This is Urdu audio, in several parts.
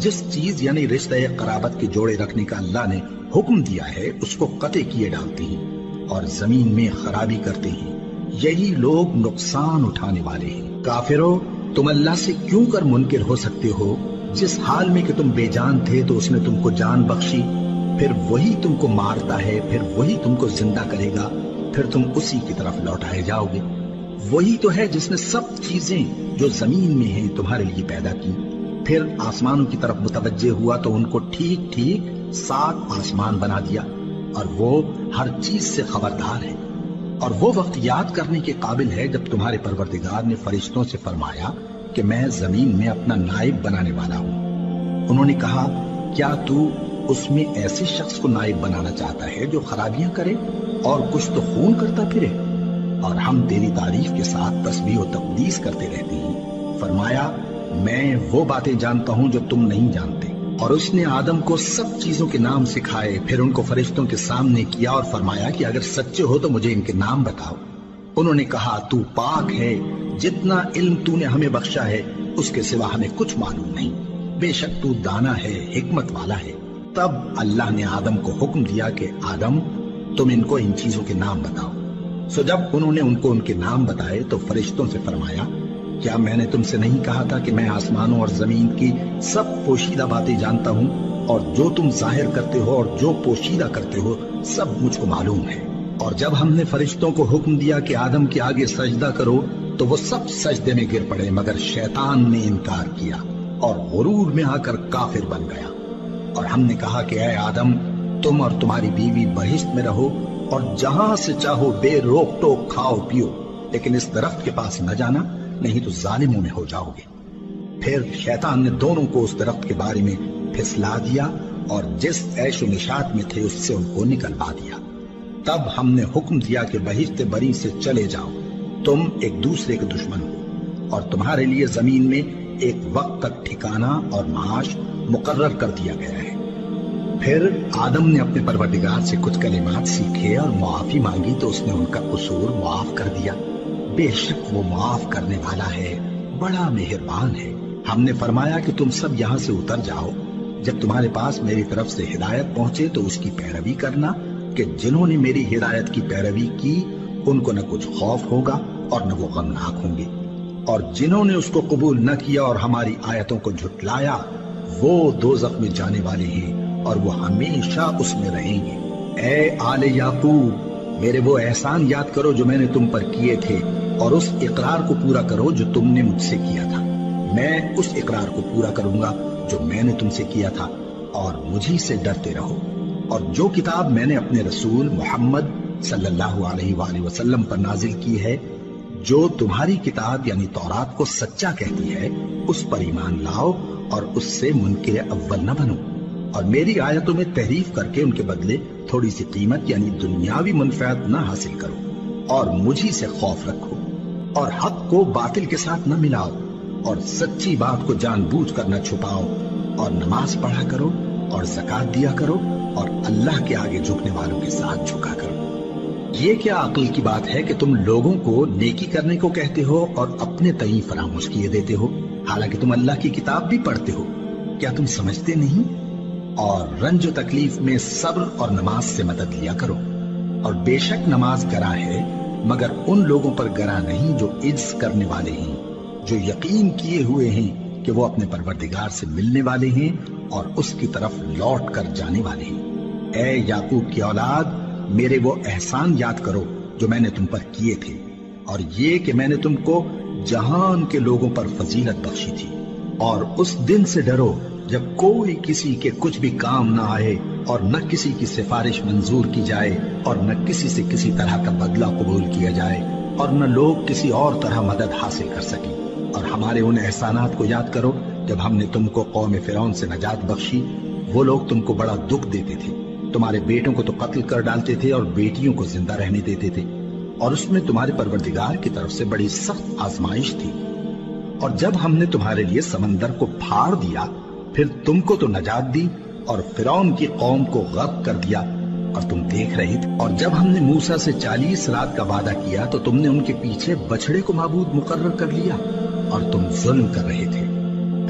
جس چیز یعنی رشتہ قرابت کے جوڑے رکھنے کا اللہ نے حکم دیا ہے اس کو قطع کیے ڈالتے ہیں اور زمین میں خرابی کرتے ہیں، یہی لوگ نقصان اٹھانے والے ہیں۔ کافرو، تم اللہ سے کیوں کر منکر ہو سکتے ہو؟ جس حال میں کہ تم بے جان تھے تو اس نے تم کو جان بخشی، پھر وہی تم کو مارتا ہے، پھر وہی تم کو زندہ کرے گا، پھر تم اسی کی طرف لوٹائے جاؤ گے۔ وہی تو ہے جس نے سب چیزیں جو زمین میں ہیں تمہارے لیے پیدا کی، پھر آسمانوں کی طرف متوجہ ہوا تو ان کو ٹھیک ٹھیک 7 آسمان بنا دیا، اور وہ ہر چیز سے خبردار ہے۔ اور وہ وقت یاد کرنے کے قابل ہے جب تمہارے پروردگار نے فرشتوں سے فرمایا کہ میں زمین میں اپنا نائب بنانے والا ہوں۔ انہوں نے کہا، کیا تو اس میں ایسے شخص کو نائب بنانا چاہتا ہے جو خرابیاں کرے اور کچھ تو خون کرتا پھرے؟ اور ہم تیری تعریف کے ساتھ تسبیح و تقدیس کرتے رہتے ہیں۔ فرمایا، میں وہ باتیں جانتا ہوں جو تم نہیں جانتے۔ اور اس نے آدم کو سب چیزوں کے نام سکھائے، پھر ان کو فرشتوں کے سامنے کیا اور فرمایا کہ اگر سچے ہو تو مجھے ان کے نام بتاؤ۔ انہوں نے کہا، تو پاک ہے، جتنا علم تو نے ہمیں بخشا ہے اس کے سوا ہمیں کچھ معلوم نہیں، بے شک تو دانا ہے، حکمت والا ہے۔ تب اللہ نے آدم کو حکم دیا کہ آدم، تم ان کو ان چیزوں کے نام بتاؤ۔ سو جب انہوں نے ان کو ان کے نام بتائے تو فرشتوں سے فرمایا، کیا میں نے تم سے نہیں کہا تھا کہ میں آسمانوں اور زمین کی سب پوشیدہ باتیں جانتا ہوں، اور جو تم ظاہر کرتے ہو اور جو پوشیدہ کرتے ہو سب مجھ کو معلوم ہے۔ اور جب ہم نے فرشتوں کو حکم دیا کہ آدم کے آگے سجدہ کرو تو وہ سب سجدے میں گر پڑے، مگر شیطان نے انکار کیا اور غرور میں آ کر کافر بن گیا۔ اور ہم نے کہا کہ اے آدم، تم اور تمہاری بیوی بہشت میں رہو اور جہاں سے چاہو بے روک ٹوک کھاؤ پیو، لیکن اس درخت کے پاس نہ جانا، نہیں تو ظالموں میں ہو جاؤ گے۔ پھر شیطان نے دونوں کو اس درخت کے بارے میں پھسلا دیا اور جس عیش و نشاط میں تھے اس سے ان کو نکلوا دیا۔ تب ہم نے حکم دیا کہ بہشت بری سے چلے جاؤ، تم ایک دوسرے کے دشمن ہو، اور تمہارے لیے زمین میں ایک وقت تک ٹھکانہ اور معاش مقرر کر دیا گیا ہے۔ پھر آدم نے اپنے پروردگار سے کچھ کلمات سیکھے اور معافی مانگی تو اس نے ان کا قصور معاف کر دیا۔ بے شک وہ معاف کرنے والا ہے، بڑا مہربان ہے۔ ہم نے فرمایا کہ تم سب یہاں سے اتر جاؤ، جب تمہارے پاس میری طرف سے ہدایت پہنچے تو اس کی پیروی کرنا، کہ جنہوں نے میری ہدایت کی پیروی کی ان کو نہ کچھ خوف ہوگا اور نہ وہ غمناک ہوں گے، اور جنہوں نے اس کو قبول نہ کیا اور ہماری آیتوں کو جھٹلایا وہ دوزخ میں جانے والے ہیں اور وہ ہمیشہ اس میں رہیں گے۔ اے آل یعقوب، میرے وہ احسان یاد کرو جو میں نے تم پر کیے تھے، اور اس اقرار کو پورا کرو جو تم نے مجھ سے کیا تھا۔ میں اس اقرار کو پورا کروں گا جو میں نے تم سے کیا تھا، اور مجھی سے ڈرتے رہو۔ اور جو کتاب میں نے اپنے رسول محمد صلی اللہ علیہ وآلہ وسلم پر نازل کی ہے، جو تمہاری کتاب یعنی تورات کو سچا کہتی ہے، اس پر ایمان لاؤ اور اس سے منکر اول نہ بنو، اور میری آیتوں میں تحریف کر کے ان کے بدلے تھوڑی سی قیمت یعنی دنیاوی منفعت نہ حاصل کرو، اور مجھی سے خوف رکھو، اور حق کو باطل کے ساتھ نہ ملاؤ، اور سچی بات کو جان بوجھ کر نہ چھپاؤ، اور نماز پڑھا کرو اور زکوٰۃ دیا کرو، اور اللہ کے آگے جھکنے والوں کے ساتھ جھکا کرو۔ یہ کیا عقل کی بات ہے کہ تم لوگوں کو نیکی کرنے کو کہتے ہو اور اپنے تئیں فراموش کیے دیتے ہو، حالانکہ تم اللہ کی کتاب بھی پڑھتے ہو؟ کیا تم سمجھتے نہیں؟ اور رنج و تکلیف میں صبر اور نماز سے مدد لیا کرو، اور بے شک نماز گراں ہے، مگر ان لوگوں پر گراں نہیں جو عجز کرنے والے ہیں، جو یقین کیے ہوئے ہیں کہ وہ اپنے پروردگار سے ملنے والے ہیں اور اس کی طرف لوٹ کر جانے والے ہیں۔ اے یعقوب کی اولاد، میرے وہ احسان یاد کرو جو میں نے تم پر کیے تھے، اور یہ کہ میں نے تم کو جہان کے لوگوں پر فضیلت بخشی تھی۔ اور اس دن سے ڈرو جب کوئی کسی کے کچھ بھی کام نہ آئے، اور نہ کسی کی سفارش منظور کی جائے، اور نہ کسی سے کسی طرح کا بدلہ قبول کیا جائے، اور نہ لوگ کسی اور طرح مدد حاصل کر سکیں۔ اور ہمارے ان احسانات کو یاد کرو جب ہم نے تم کو قوم فرعون سے نجات بخشی۔ وہ لوگ تم کو بڑا دکھ دیتے تھے، تمہارے بیٹوں کو تو قتل کر ڈالتے تھے اور بیٹیوں کو زندہ رہنے دیتے تھے، اور اس میں تمہارے پروردگار کی طرف سے بڑی سخت آزمائش تھی۔ اور جب ہم نے تمہارے لیے سمندر کو پھاڑ دیا، پھر تم کو تو نجات دی اور فرعون کی قوم کو غرق کر دیا، اور تم دیکھ رہے تھے۔ اور جب ہم نے موسیٰ سے 40 رات کا وعدہ کیا تو تم نے ان کے پیچھے بچڑے کو معبود مقرر کر لیا، اور تم ظلم کر رہے تھے۔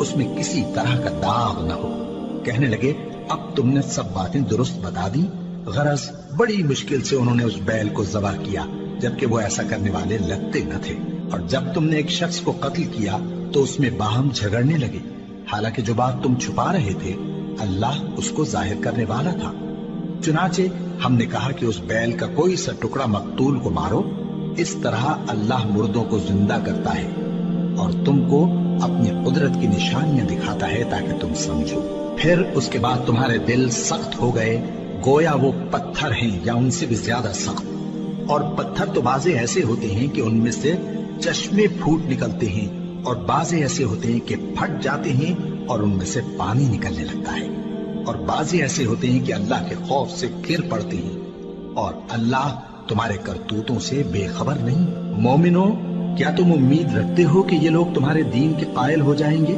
اس میں کسی طرح کا داغ نہ ہو۔ کہنے لگے اب تم نے سب باتیں درست بتا دی، غرض بڑی مشکل سے انہوں نے اس بیل کو ذبح کیا، جبکہ وہ ایسا کرنے والے لگتے نہ تھے۔ اور جب تم نے ایک شخص کو قتل کیا تو اس میں باہم جھگڑنے لگے، حالانکہ جو بات تم چھپا رہے تھے اللہ اس کو ظاہر کرنے والا تھا۔ چنانچہ ہم نے کہا کہ اس بیل کا کوئی سا ٹکڑا مقتول کو مارو، اس طرح اللہ مردوں کو زندہ کرتا ہے اور تم کو اپنی قدرت کی نشانیاں دکھاتا ہے تاکہ تم سمجھو۔ پھر اس کے بعد تمہارے دل سخت ہو گئے، گویا وہ پتھر ہیں یا ان سے بھی زیادہ سخت۔ اور پتھر تو بعضے ایسے ہوتے ہیں کہ ان میں سے چشمے پھوٹ نکلتے ہیں، اور بعضے ایسے ہوتے ہیں کہ پھٹ جاتے ہیں اور ان میں سے پانی نکلنے لگتا ہے، اور بعضے ایسے ہوتے ہیں کہ اللہ کے خوف سے گر پڑتے ہیں، اور اللہ تمہارے کرتوتوں سے بے خبر نہیں۔ مومنو، کیا تم امید رکھتے ہو کہ یہ لوگ تمہارے دین کے قائل ہو جائیں گے؟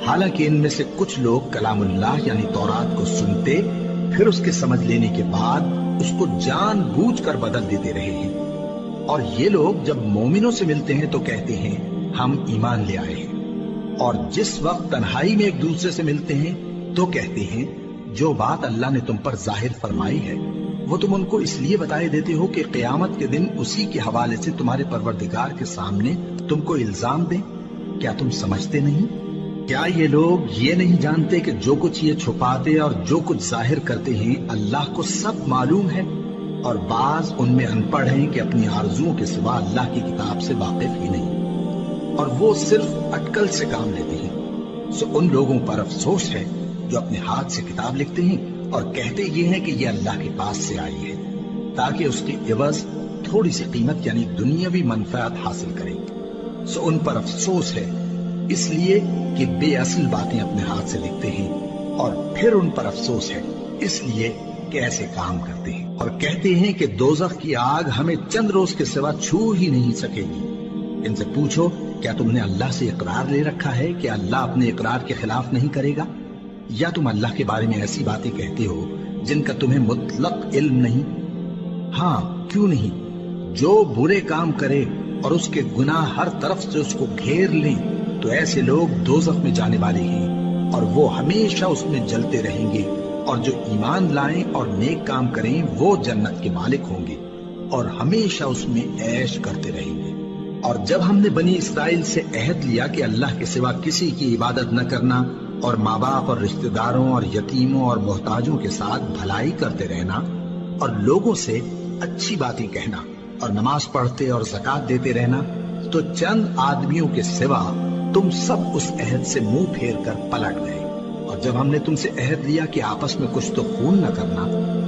حالانکہ ان میں سے کچھ لوگ کلام اللہ یعنی تورات کو سنتے، پھر اس کے سمجھ لینے کے بعد اس کو جان بوجھ کر بدل دیتے رہے ہیں، اور یہ لوگ جب مومنوں سے ملتے ہیں تو کہتے ہیں ہم ایمان لے آئے ہیں، اور جس وقت تنہائی میں ایک دوسرے سے ملتے ہیں تو کہتے ہیں جو بات اللہ نے تم پر ظاہر فرمائی ہے وہ تم ان کو اس لیے بتائے دیتے ہو کہ قیامت کے دن اسی کے حوالے سے تمہارے پروردگار کے سامنے تم کو الزام دیں۔ کیا تم سمجھتے نہیں؟ کیا یہ لوگ یہ نہیں جانتے کہ جو کچھ یہ چھپاتے اور جو کچھ ظاہر کرتے ہیں اللہ کو سب معلوم ہے؟ اور بعض ان میں ان پڑھ ہیں کہ اپنی آرزوؤں کے سوا اللہ کی کتاب سے واقف ہی نہیں، اور وہ صرف اٹکل سے کام لیتے ہیں۔ سو ان لوگوں پر افسوس ہے جو اپنے ہاتھ سے کتاب لکھتے ہیں اور کہتے یہ ہیں کہ یہ اللہ کے پاس سے آئی ہے، تاکہ اس کی عوض تھوڑی سی قیمت یعنی دنیاوی منفعت حاصل کریں۔ سو ان پر افسوس ہے اس لیے کہ بے اصل باتیں اپنے ہاتھ سے لکھتے ہیں، اور پھر ان پر افسوس ہے اس لیے کہ ایسے کام کرتے ہیں، اور کہتے ہیں کہ دوزخ کی آگ ہمیں چند روز کے سوا چھو ہی نہیں سکے گی۔ ان سے پوچھو کیا تم نے اللہ سے اقرار لے رکھا ہے کہ اللہ اپنے اقرار کے خلاف نہیں کرے گا، یا تم اللہ کے بارے میں ایسی باتیں کہتے ہو جن کا تمہیں مطلق علم نہیں؟ ہاں کیوں نہیں، جو برے کام کرے اور اس کے گناہ ہر طرف سے اس کو گھیر لیں تو ایسے لوگ دوزخ میں جانے والے ہیں، اور وہ ہمیشہ اس میں جلتے رہیں گے، اور جو ایمان لائیں اور نیک کام کریں وہ جنت کے مالک ہوں گے اور ہمیشہ اس میں عیش کرتے رہیں گے۔ اور جب ہم نے بنی اسرائیل سے عہد لیا کہ اللہ کے سوا کسی کی عبادت نہ کرنا، اور ماں باپ اور رشتہ داروں اور یتیموں اور محتاجوں کے ساتھ بھلائی کرتے رہنا، اور لوگوں سے اچھی باتیں کہنا، اور نماز پڑھتے اور زکوٰۃ دیتے رہنا، تو چند آدمیوں کے سوا تم سب اس عہد سے منہ پھیر کر پلٹ گئے۔ اور جب ہم نے تم سے عہد لیا کہ آپس میں کچھ تو خون نہ کرنا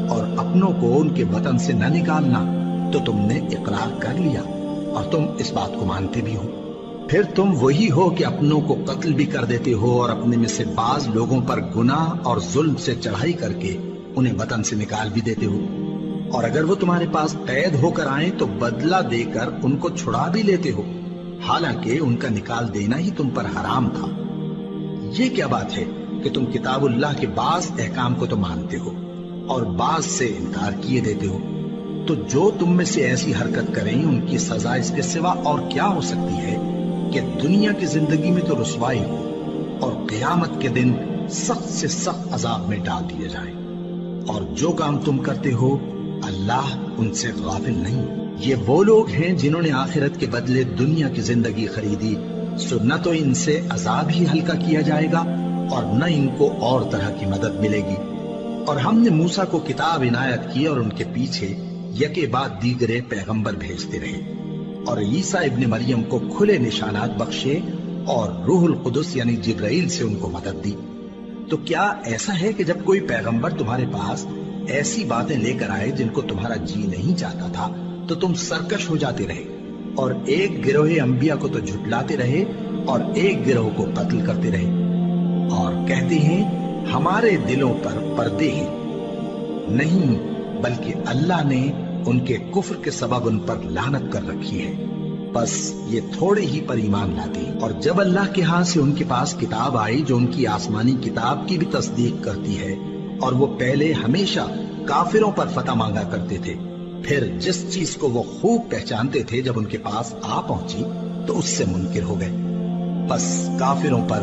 اور اپنوں کو ان کے وطن سے نہ نکالنا، تو تم نے اقرار کر لیا اور تم اس بات کو مانتے بھی ہو۔ پھر تم وہی ہو کہ اپنوں کو قتل بھی کر دیتے ہو اور اپنے میں سے بعض لوگوں پر گناہ اور ظلم سے چڑھائی کر کے انہیں وطن سے نکال بھی دیتے ہو، اور اگر وہ تمہارے پاس قید ہو کر آئیں تو بدلہ دے کر ان کو چھڑا بھی لیتے ہو، حالانکہ ان کا نکال دینا ہی تم پر حرام تھا۔ یہ کیا بات ہے کہ تم کتاب اللہ کے بعض احکام کو تو مانتے ہو اور بعض سے انکار کیے دیتے ہو؟ تو جو تم میں سے ایسی حرکت کریں ان کی سزا اس کے سوا اور کیا ہو سکتی ہے کہ دنیا کی زندگی میں تو رسوائی ہو اور قیامت کے دن سخت سے سخت عذاب میں ڈال دیے جائیں۔ اور جو کام تم کرتے ہو اللہ ان سے غافل نہیں۔ یہ وہ لوگ ہیں جنہوں نے آخرت کے بدلے دنیا کی زندگی خریدی، سو نہ تو ان سے عذاب ہی ہلکا کیا جائے گا اور نہ ان کو اور طرح کی مدد ملے گی۔ اور ہم نے موسیٰ کو کتاب عنایت کی اور ان کے پیچھے یکے بعد دیگرے پیغمبر بھیجتے رہے، اور عیسیٰ ابن مریم کو کھلے نشانات بخشے اور روح القدس یعنی جبرائیل سے ان کو مدد دی۔ تو کیا ایسا ہے کہ جب کوئی پیغمبر تمہارے پاس ایسی باتیں لے کر آئے جن کو تمہارا جی نہیں چاہتا تھا تو تم سرکش ہو جاتے رہے، اور ایک گروہ انبیاء کو تو جھٹلاتے رہے اور ایک گروہ کو قتل کرتے رہے، اور کہتے ہیں ہمارے دلوں پر پردے ہیں؟ نہیں، بلکہ اللہ نے ان کے کفر کے سبب ان پر لعنت کر رکھی ہے، بس یہ تھوڑے ہی پر ایمان لاتے ہیں۔ اور جب اللہ کے ہاں سے ان کے پاس کتاب آئی جو ان کی آسمانی کتاب کی بھی تصدیق کرتی ہے، اور وہ پہلے ہمیشہ کافروں پر فتح مانگا کرتے تھے، پھر جس چیز کو وہ خوب پہچانتے تھے جب ان کے پاس آ پہنچی تو اس سے منکر ہو گئے، بس کافروں پر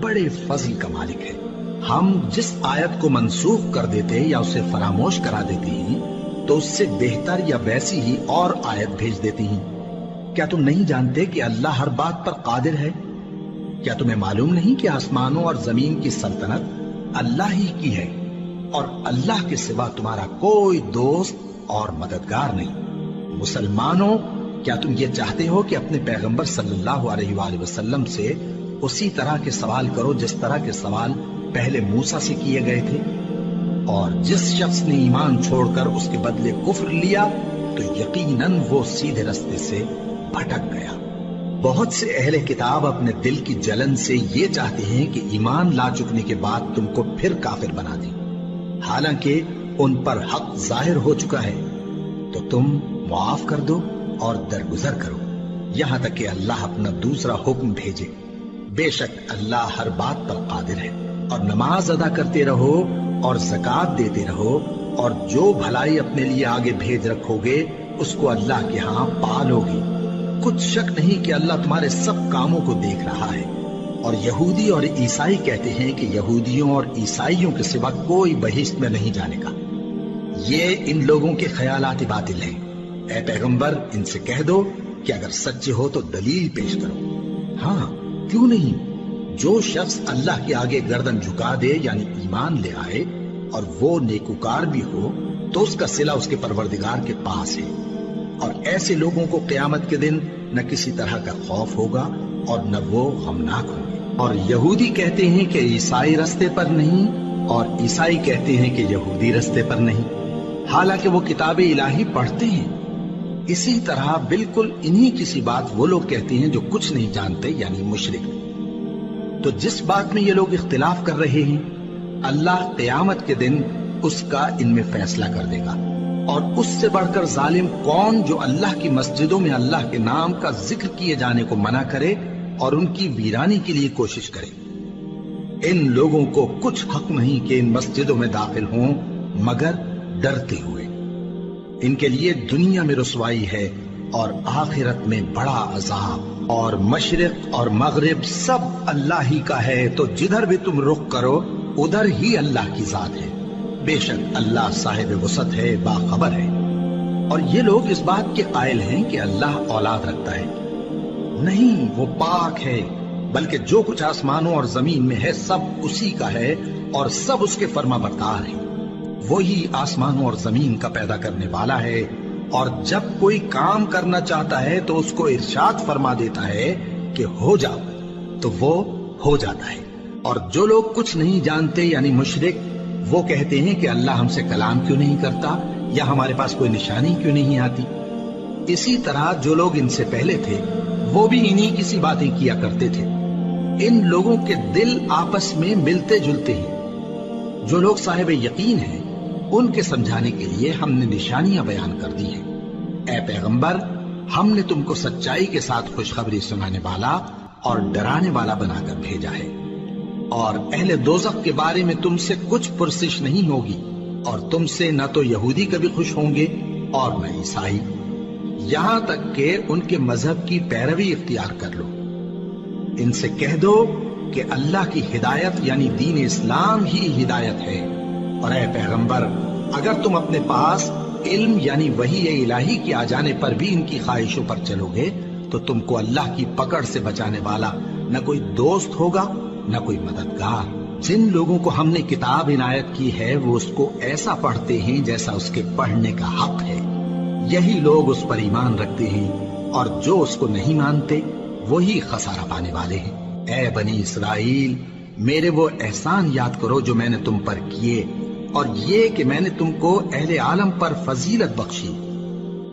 بڑے فضل کا مالک ہے۔ ہم جس آیت کو منسوخ کر دیتے یا اسے فراموش کرا دیتے ہیں تو اس سے بہتر یا ویسی ہی اور آیت بھیج دیتی ہیں۔ کیا تم نہیں جانتے کہ اللہ ہر بات پر قادر ہے؟ کیا تمہیں معلوم نہیں کہ آسمانوں اور زمین کی سلطنت اللہ ہی کی ہے اور اللہ کے سوا تمہارا کوئی دوست اور مددگار نہیں؟ مسلمانوں، کیا تم یہ چاہتے ہو کہ اپنے پیغمبر صلی اللہ علیہ وآلہ وسلم سے اسی طرح کے سوال کرو جس طرح کے سوال پہلے موسیٰ سے کیے گئے تھے؟ اور جس شخص نے ایمان چھوڑ کر اس کے بدلے کفر لیا تو یقیناً وہ سیدھے رستے سے بھٹک گیا۔ بہت سے اہل کتاب اپنے دل کی جلن سے یہ چاہتے ہیں کہ ایمان لا چکنے کے بعد تم کو پھر کافر بنا دیں، حالانکہ ان پر حق ظاہر ہو چکا ہے۔ تو تم معاف کر دو اور درگزر کرو یہاں تک کہ اللہ اپنا دوسرا حکم بھیجے۔ بے شک اللہ ہر بات پر قادر ہے۔ اور نماز ادا کرتے رہو اور زکوٰۃ دیتے رہو، اور جو بھلائی اپنے لیے آگے بھیج رکھو گے اس کو اللہ کے ہاں پالو گے۔ کچھ شک نہیں کہ اللہ تمہارے سب کاموں کو دیکھ رہا ہے۔ اور یہودی اور عیسائی کہتے ہیں کہ یہودیوں اور عیسائیوں کے سوا کوئی بہشت میں نہیں جانے کا۔ یہ ان لوگوں کے خیالات باطل ہیں۔ اے پیغمبر، ان سے کہہ دو کہ اگر سچے ہو تو دلیل پیش کرو۔ ہاں، کیوں نہیں؟ جو شخص اللہ کے آگے گردن جھکا دے یعنی ایمان لے آئے اور وہ نیکوکار بھی ہو تو اس کا صلہ اس کے پروردگار کے پاس ہے۔ اور ایسے لوگوں کو قیامت کے دن نہ کسی طرح کا خوف ہوگا اور نہ وہ غمناک ہوں گے۔ اور یہودی کہتے ہیں کہ عیسائی رستے پر نہیں، اور عیسائی کہتے ہیں کہ یہودی رستے پر نہیں، حالانکہ وہ کتاب الہی پڑھتے ہیں۔ اسی طرح بالکل انہی کسی بات وہ لوگ کہتے ہیں جو کچھ نہیں جانتے یعنی مشرک۔ تو جس بات میں یہ لوگ اختلاف کر رہے ہیں اللہ قیامت کے دن اس کا ان میں فیصلہ کر دے گا۔ اور اس سے بڑھ کر ظالم کون جو اللہ کی مسجدوں میں اللہ کے نام کا ذکر کیے جانے کو منع کرے اور ان کی ویرانی کے لیے کوشش کرے۔ ان لوگوں کو کچھ حق نہیں کہ ان مسجدوں میں داخل ہوں مگر ڈرتے ہوئے۔ ان کے لیے دنیا میں رسوائی ہے اور آخرت میں بڑا عذاب۔ اور مشرق اور مغرب سب اللہ ہی کا ہے، تو جدھر بھی تم رخ کرو ادھر ہی اللہ کی ذات ہے۔ بے شک اللہ صاحب وسعت ہے، باخبر ہے۔ اور یہ لوگ اس بات کے قائل ہیں کہ اللہ اولاد رکھتا ہے۔ نہیں، وہ پاک ہے، بلکہ جو کچھ آسمانوں اور زمین میں ہے سب اسی کا ہے اور سب اس کے فرما بردار ہیں۔ وہی آسمانوں اور زمین کا پیدا کرنے والا ہے، اور جب کوئی کام کرنا چاہتا ہے تو اس کو ارشاد فرما دیتا ہے کہ ہو جاؤ، تو وہ ہو جاتا ہے۔ اور جو لوگ کچھ نہیں جانتے یعنی مشرک، وہ کہتے ہیں کہ اللہ ہم سے کلام کیوں نہیں کرتا یا ہمارے پاس کوئی نشانی کیوں نہیں آتی۔ اسی طرح جو لوگ ان سے پہلے تھے وہ بھی انہی کسی باتیں کیا کرتے تھے۔ ان لوگوں کے دل آپس میں ملتے جلتے ہیں۔ جو لوگ صاحب یقین ہیں ان کے سمجھانے کے لیے ہم نے نشانیاں بیان کر دی ہیں۔ اے پیغمبر، ہم نے تم کو سچائی کے ساتھ خوشخبری سنانے والا اور ڈرانے والا بنا کر بھیجا ہے۔ اور اہل دوزخ کے بارے میں تم سے کچھ پرسش نہیں ہوگی، اور تم سے نہ تو یہودی کبھی خوش ہوں گے اور نہ عیسائی، یہاں تک کہ ان کے مذہب کی پیروی اختیار کر لو۔ ان سے کہہ دو کہ اللہ کی ہدایت یعنی دین اسلام ہی ہدایت ہے۔ اور اے پیغمبر، اگر تم اپنے پاس علم یعنی وحی الہی کے آ جانے پر بھی ان کی خواہشوں پر چلو گے تو تم کو اللہ کی پکڑ سے بچانے والا نہ کوئی دوست ہوگا نہ کوئی مددگار۔ جن لوگوں کو ہم نے کتاب عنایت کی ہے وہ اس کو ایسا پڑھتے ہیں جیسا اس کے پڑھنے کا حق ہے، یہی لوگ اس پر ایمان رکھتے ہیں، اور جو اس کو نہیں مانتے وہی خسارہ پانے والے ہیں۔ اے بنی اسرائیل، میرے وہ احسان یاد کرو جو میں نے تم پر کیے، اور یہ کہ میں نے تم کو اہل عالم پر فضیلت بخشی۔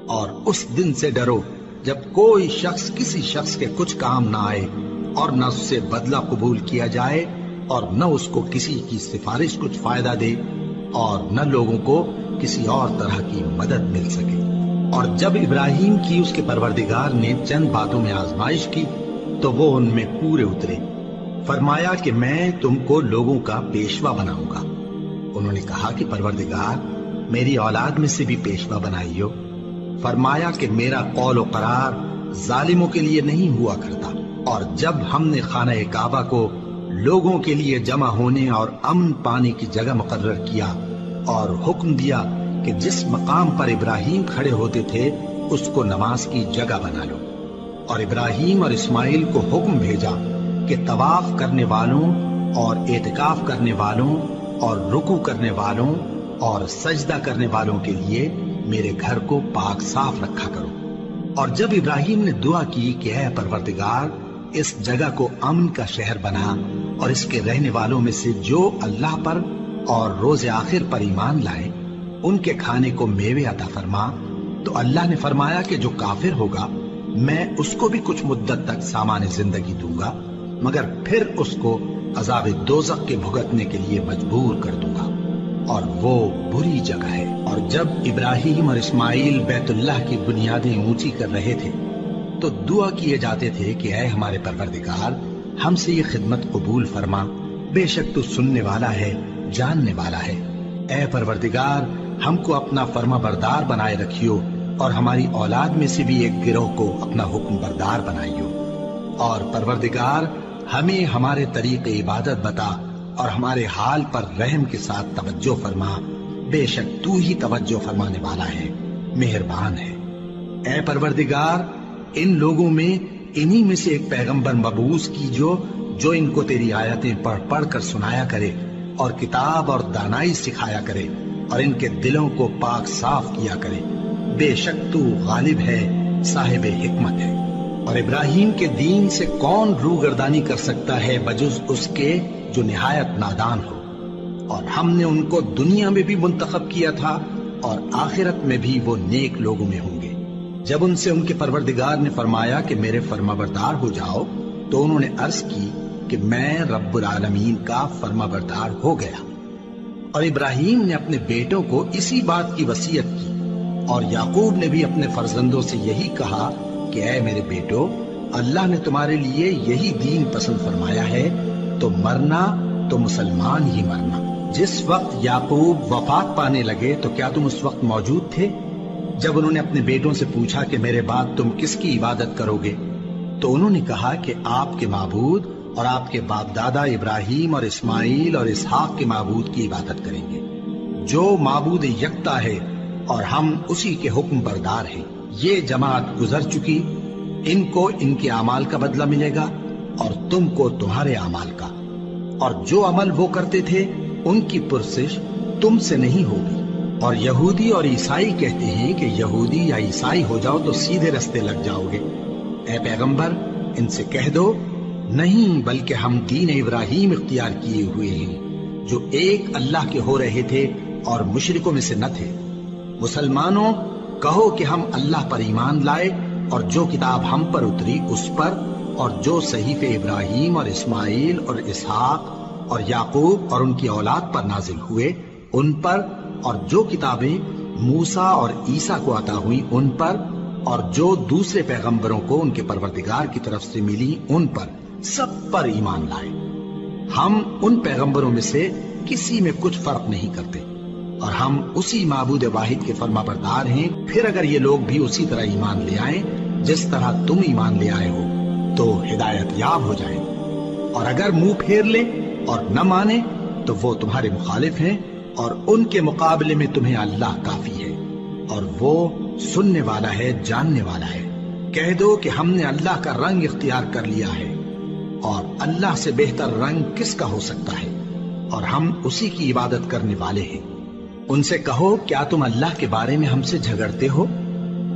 اور اس دن سے ڈرو جب کوئی شخص کسی شخص کے کچھ کام نہ آئے اور نہ اس سے بدلہ قبول کیا جائے، اور نہ اس کو کسی کی سفارش کچھ فائدہ دے، اور نہ لوگوں کو کسی اور طرح کی مدد مل سکے۔ اور جب ابراہیم کی اس کے پروردگار نے چند باتوں میں آزمائش کی تو وہ ان میں پورے اترے۔ فرمایا کہ میں تم کو لوگوں کا پیشوا بناؤں گا۔ انہوں نے کہا کہ پروردگار، میری اولاد میں سے بھی پیشوا بنائیو۔ فرمایا کہ میرا قول و قرار ظالموں کے لیے نہیں ہوا کرتا۔ اور جب ہم نے خانہ کعبہ کو لوگوں کے لیے جمع ہونے اور امن پانے کی جگہ مقرر کیا اور حکم دیا کہ جس مقام پر ابراہیم کھڑے ہوتے تھے اس کو نماز کی جگہ بنا لو۔ اور ابراہیم اور اسماعیل کو حکم بھیجا کہ طواف کرنے والوں اور اعتکاف کرنے والوں اور رکوع کرنے والوں اور سجدہ کرنے والوں کے لیے میرے گھر کو پاک صاف رکھا کرو۔ اور جب ابراہیم نے دعا کی کہ اے پروردگار اس جگہ کو امن کا شہر بنا اور اس کے رہنے والوں میں سے جو اللہ پر اور روز آخر پر ایمان لائے ان کے کھانے کو میوے عطا فرما، تو اللہ نے فرمایا کہ جو کافر ہوگا میں اس کو بھی کچھ مدت تک سامان زندگی دوں گا، مگر پھر اس کو عذاب دوزخ کے بھگتنے کے لیے مجبور کر دوں گا، اور وہ بری جگہ ہے۔ اور جب ابراہیم اور اسماعیل بیت اللہ کی بنیادیں اونچی کر رہے تھے تو دعا کیے جاتے تھے کہ اے ہمارے پروردگار ہم سے یہ خدمت قبول فرما، بے شک تو سننے والا ہے، جاننے والا ہے۔ اے پروردگار ہم کو اپنا فرما بردار بنائے رکھیو اور ہماری اولاد میں سے بھی ایک گروہ کو اپنا حکم بردار بنائیو، اور پروردگار ہمیں ہمارے طریق عبادت بتا اور ہمارے حال پر رحم کے ساتھ توجہ فرما، بے شک تو ہی توجہ فرمانے والا ہے، مہربان ہے۔ اے پروردگار ان لوگوں میں انہی میں سے ایک پیغمبر مبعوث کیجو جو ان کو تیری آیتیں پڑھ پڑھ کر سنایا کرے اور کتاب اور دانائی سکھایا کرے اور ان کے دلوں کو پاک صاف کیا کرے، بے شک تو غالب ہے، صاحب حکمت ہے۔ اور ابراہیم کے دین سے کون روگردانی کر سکتا ہے بجز اس کے جو نہایت نادان ہو، اور ہم نے ان کو دنیا میں بھی منتخب کیا تھا اور آخرت میں بھی وہ نیک لوگوں میں ہوں گے۔ جب ان سے ان کے پروردگار نے فرمایا کہ میرے فرما بردار ہو جاؤ تو انہوں نے عرض کی کہ میں رب العالمین کا فرما بردار ہو گیا۔ اور ابراہیم نے اپنے بیٹوں کو اسی بات کی وصیت کی، اور یعقوب نے بھی اپنے فرزندوں سے یہی کہا کہ اے میرے بیٹو، اللہ نے تمہارے لیے یہی دین پسند فرمایا ہے، تو مرنا تو مسلمان ہی مرنا۔ جس وقت یعقوب وفات پانے لگے تو کیا تم اس وقت موجود تھے؟ جب انہوں نے اپنے بیٹوں سے پوچھا کہ میرے بعد تم کس کی عبادت کرو گے، تو انہوں نے کہا کہ آپ کے معبود اور آپ کے باپ دادا ابراہیم اور اسماعیل اور اسحاق کے معبود کی عبادت کریں گے، جو معبود یکتا ہے اور ہم اسی کے حکم بردار ہیں۔ یہ جماعت گزر چکی، ان کو ان کے اعمال کا بدلہ ملے گا اور تم کو تمہارے اعمال کا، اور جو عمل وہ کرتے تھے ان کی پرسش تم سے نہیں ہوگی۔ اور یہودی اور عیسائی کہتے ہیں کہ یہودی یا عیسائی ہو جاؤ تو سیدھے رستے لگ جاؤ گے۔ اے پیغمبر ان سے کہہ دو نہیں، بلکہ ہم دین ابراہیم اختیار کیے ہوئے ہیں جو ایک اللہ کے ہو رہے تھے اور مشرکوں میں سے نہ تھے۔ مسلمانوں کہو کہ ہم اللہ پر ایمان لائے اور جو کتاب ہم پر اتری اس پر، اور جو صحیفے ابراہیم اور اسماعیل اور اسحاق اور یعقوب اور ان کی اولاد پر نازل ہوئے ان پر، اور جو کتابیں موسیٰ اور عیسیٰ کو عطا ہوئیں ان پر، اور جو دوسرے پیغمبروں کو ان کے پروردگار کی طرف سے ملی ان پر، سب پر ایمان لائے۔ ہم ان پیغمبروں میں سے کسی میں کچھ فرق نہیں کرتے، اور ہم اسی معبود واحد کے فرما بردار ہیں۔ پھر اگر یہ لوگ بھی اسی طرح ایمان لے آئیں جس طرح تم ایمان لے آئے ہو تو ہدایت یاب ہو جائیں، اور اگر منہ پھیر لیں اور نہ مانے تو وہ تمہارے مخالف ہیں، اور ان کے مقابلے میں تمہیں اللہ کافی ہے، اور وہ سننے والا ہے، جاننے والا ہے۔ کہہ دو کہ ہم نے اللہ کا رنگ اختیار کر لیا ہے، اور اللہ سے بہتر رنگ کس کا ہو سکتا ہے، اور ہم اسی کی عبادت کرنے والے ہیں۔ ان سے کہو کیا تم اللہ کے بارے میں ہم سے جھگڑتے ہو،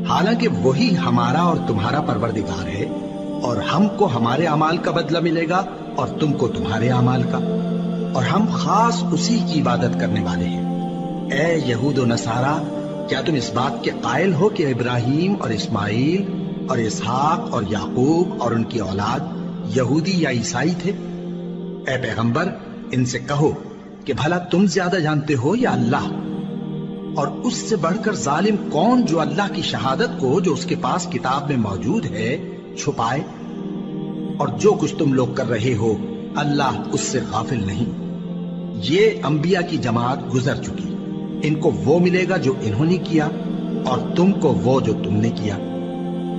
حالانکہ وہی ہمارا اور تمہارا پروردگار ہے، اور ہم کو ہمارے اعمال کا بدلہ ملے گا اور تم کو تمہارے اعمال کا، اور ہم خاص اسی کی عبادت کرنے والے ہیں۔ اے یہود و نصارا، کیا تم اس بات کے قائل ہو کہ ابراہیم اور اسماعیل اور اسحاق اور یعقوب اور ان کی اولاد یہودی یا عیسائی تھے؟ اے پیغمبر ان سے کہو کہ بھلا تم زیادہ جانتے ہو یا اللہ؟ اور اس سے بڑھ کر ظالم کون جو اللہ کی شہادت کو جو اس کے پاس کتاب میں موجود ہے چھپائے؟ اور جو کچھ تم لوگ کر رہے ہو اللہ اس سے غافل نہیں۔ یہ انبیاء کی جماعت گزر چکی، ان کو وہ ملے گا جو انہوں نے کیا، اور تم کو وہ جو تم نے کیا۔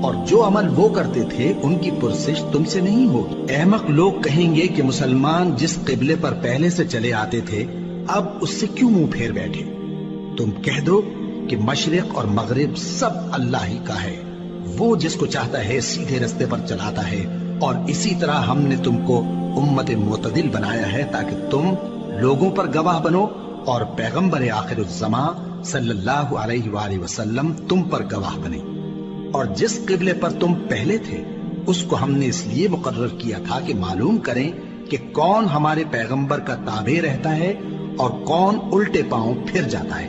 اور جو عمل وہ کرتے تھے ان کی پرسش تم سے نہیں ہوگی۔ احمق لوگ کہیں گے کہ مسلمان جس قبلے پر پہلے سے چلے آتے تھے اب اس سے کیوں منہ پھیر بیٹھے؟ تم کہہ دو کہ مشرق اور مغرب سب اللہ ہی کا ہے، وہ جس کو چاہتا ہے سیدھے رستے پر چلاتا ہے، اور اسی طرح ہم نے تم کو امت معتدل بنایا ہے تاکہ تم لوگوں پر گواہ بنو اور پیغمبر آخر الزمان صلی اللہ علیہ وآلہ وسلم تم پر گواہ بنے۔ اور جس قبلے پر تم پہلے تھے اس کو ہم نے اس لیے مقرر کیا تھا کہ معلوم کریں کہ کون ہمارے پیغمبر کا تابع رہتا ہے اور کون الٹے پاؤں پھر جاتا ہے۔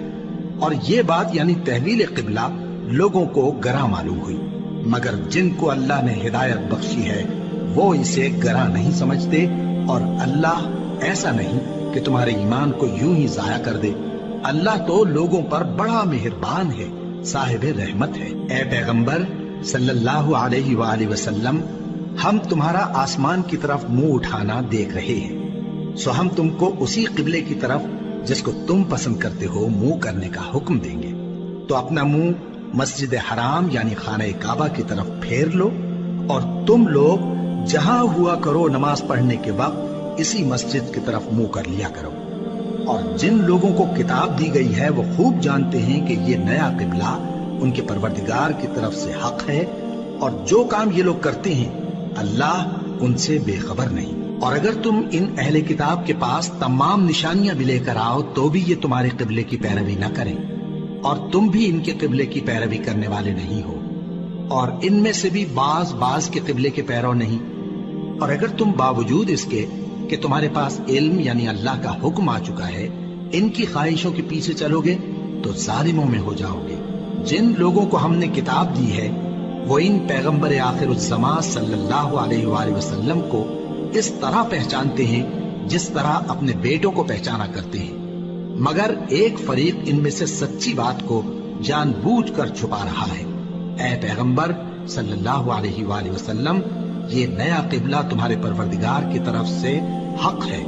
اور یہ بات یعنی تحویل قبلہ لوگوں کو گراں معلوم ہوئی، مگر جن کو اللہ نے ہدایت بخشی ہے وہ اسے گراں نہیں سمجھتے، اور اللہ ایسا نہیں کہ تمہارے ایمان کو یوں ہی ضائع کر دے۔ اللہ تو لوگوں پر بڑا مہربان ہے، صاحب رحمت ہے۔ اے پیغمبر صلی اللہ علیہ وآلہ وسلم، ہم تمہارا آسمان کی طرف منہ اٹھانا دیکھ رہے ہیں، سو ہم تم کو اسی قبلے کی طرف جس کو تم پسند کرتے ہو منہ کرنے کا حکم دیں گے۔ تو اپنا منہ مسجد حرام یعنی خانہ کعبہ کی طرف پھیر لو، اور تم لوگ جہاں ہوا کرو نماز پڑھنے کے وقت اسی مسجد کی طرف منہ کر لیا کرو۔ اور جن لوگوں کو کتاب دی گئی ہے وہ خوب جانتے ہیں کہ یہ نیا قبلہ ان کے پروردگار کی طرف سے حق ہے، اور جو کام یہ لوگ کرتے ہیں اللہ ان سے بے خبر نہیں۔ اور اگر تم ان اہل کتاب کے پاس تمام نشانیاں بھی لے کر آؤ تو بھی یہ تمہارے قبلے کی پیروی نہ کریں، اور تم بھی ان کے قبلے کی پیروی کرنے والے نہیں ہو، اور ان میں سے بھی بعض کے قبلے کے پیرو نہیں۔ اور اگر تم باوجود اس کے کہ تمہارے پاس علم یعنی اللہ کا حکم آ چکا ہے ان کی خواہشوں کے پیچھے چلو گے تو ظالموں میں ہو جاؤ گے۔ جن لوگوں کو ہم نے کتاب دی ہے وہ ان پیغمبر آخر الزمان صلی اللہ علیہ وآلہ وسلم کو اس طرح پہچانتے ہیں جس طرح اپنے بیٹوں کو پہچانا کرتے ہیں، مگر ایک فریق ان میں سے سچی بات کو جان بوجھ کر چھپا رہا ہے۔ اے پیغمبر صلی اللہ علیہ وآلہ وسلم، یہ نیا قبلہ تمہارے پروردگار کی طرف سے حق ہے،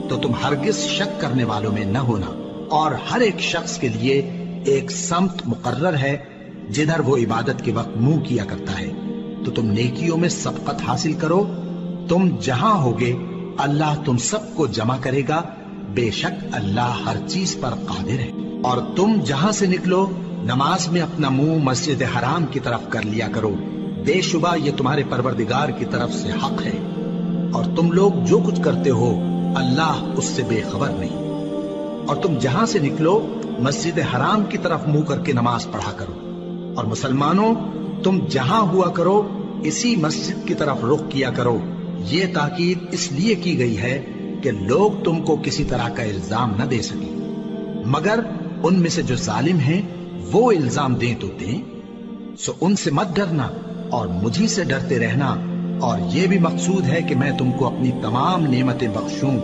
تو تم ہرگز شک کرنے والوں میں نہ ہونا، اور ہر ایک شخص کے لیے ایک سمت مقرر ہے جدھر وہ عبادت کے وقت منہ کیا کرتا ہے، تو تم نیکیوں میں سبقت حاصل کرو۔ تم جہاں ہوگے اللہ تم سب کو جمع کرے گا، بے شک اللہ ہر چیز پر قادر ہے۔ اور تم جہاں سے نکلو نماز میں اپنا منہ مسجد حرام کی طرف کر لیا کرو، بے شبہ یہ تمہارے پروردگار کی طرف سے حق ہے، اور تم لوگ جو کچھ کرتے ہو اللہ اس سے بے خبر نہیں۔ اور تم جہاں سے نکلو مسجد حرام کی طرف منہ کر کے نماز پڑھا کرو، اور مسلمانوں تم جہاں ہوا کرو اسی مسجد کی طرف رخ کیا کرو۔ یہ تاکید اس لیے کی گئی ہے کہ لوگ تم کو کسی طرح کا الزام نہ دے سکیں، مگر ان میں سے جو ظالم ہیں وہ الزام دیں تو دیں، سو ان سے مت ڈرنا اور مجھی سے ڈرتے رہنا، اور یہ بھی مقصود ہے کہ میں تم کو اپنی تمام نعمتیں بخشوں،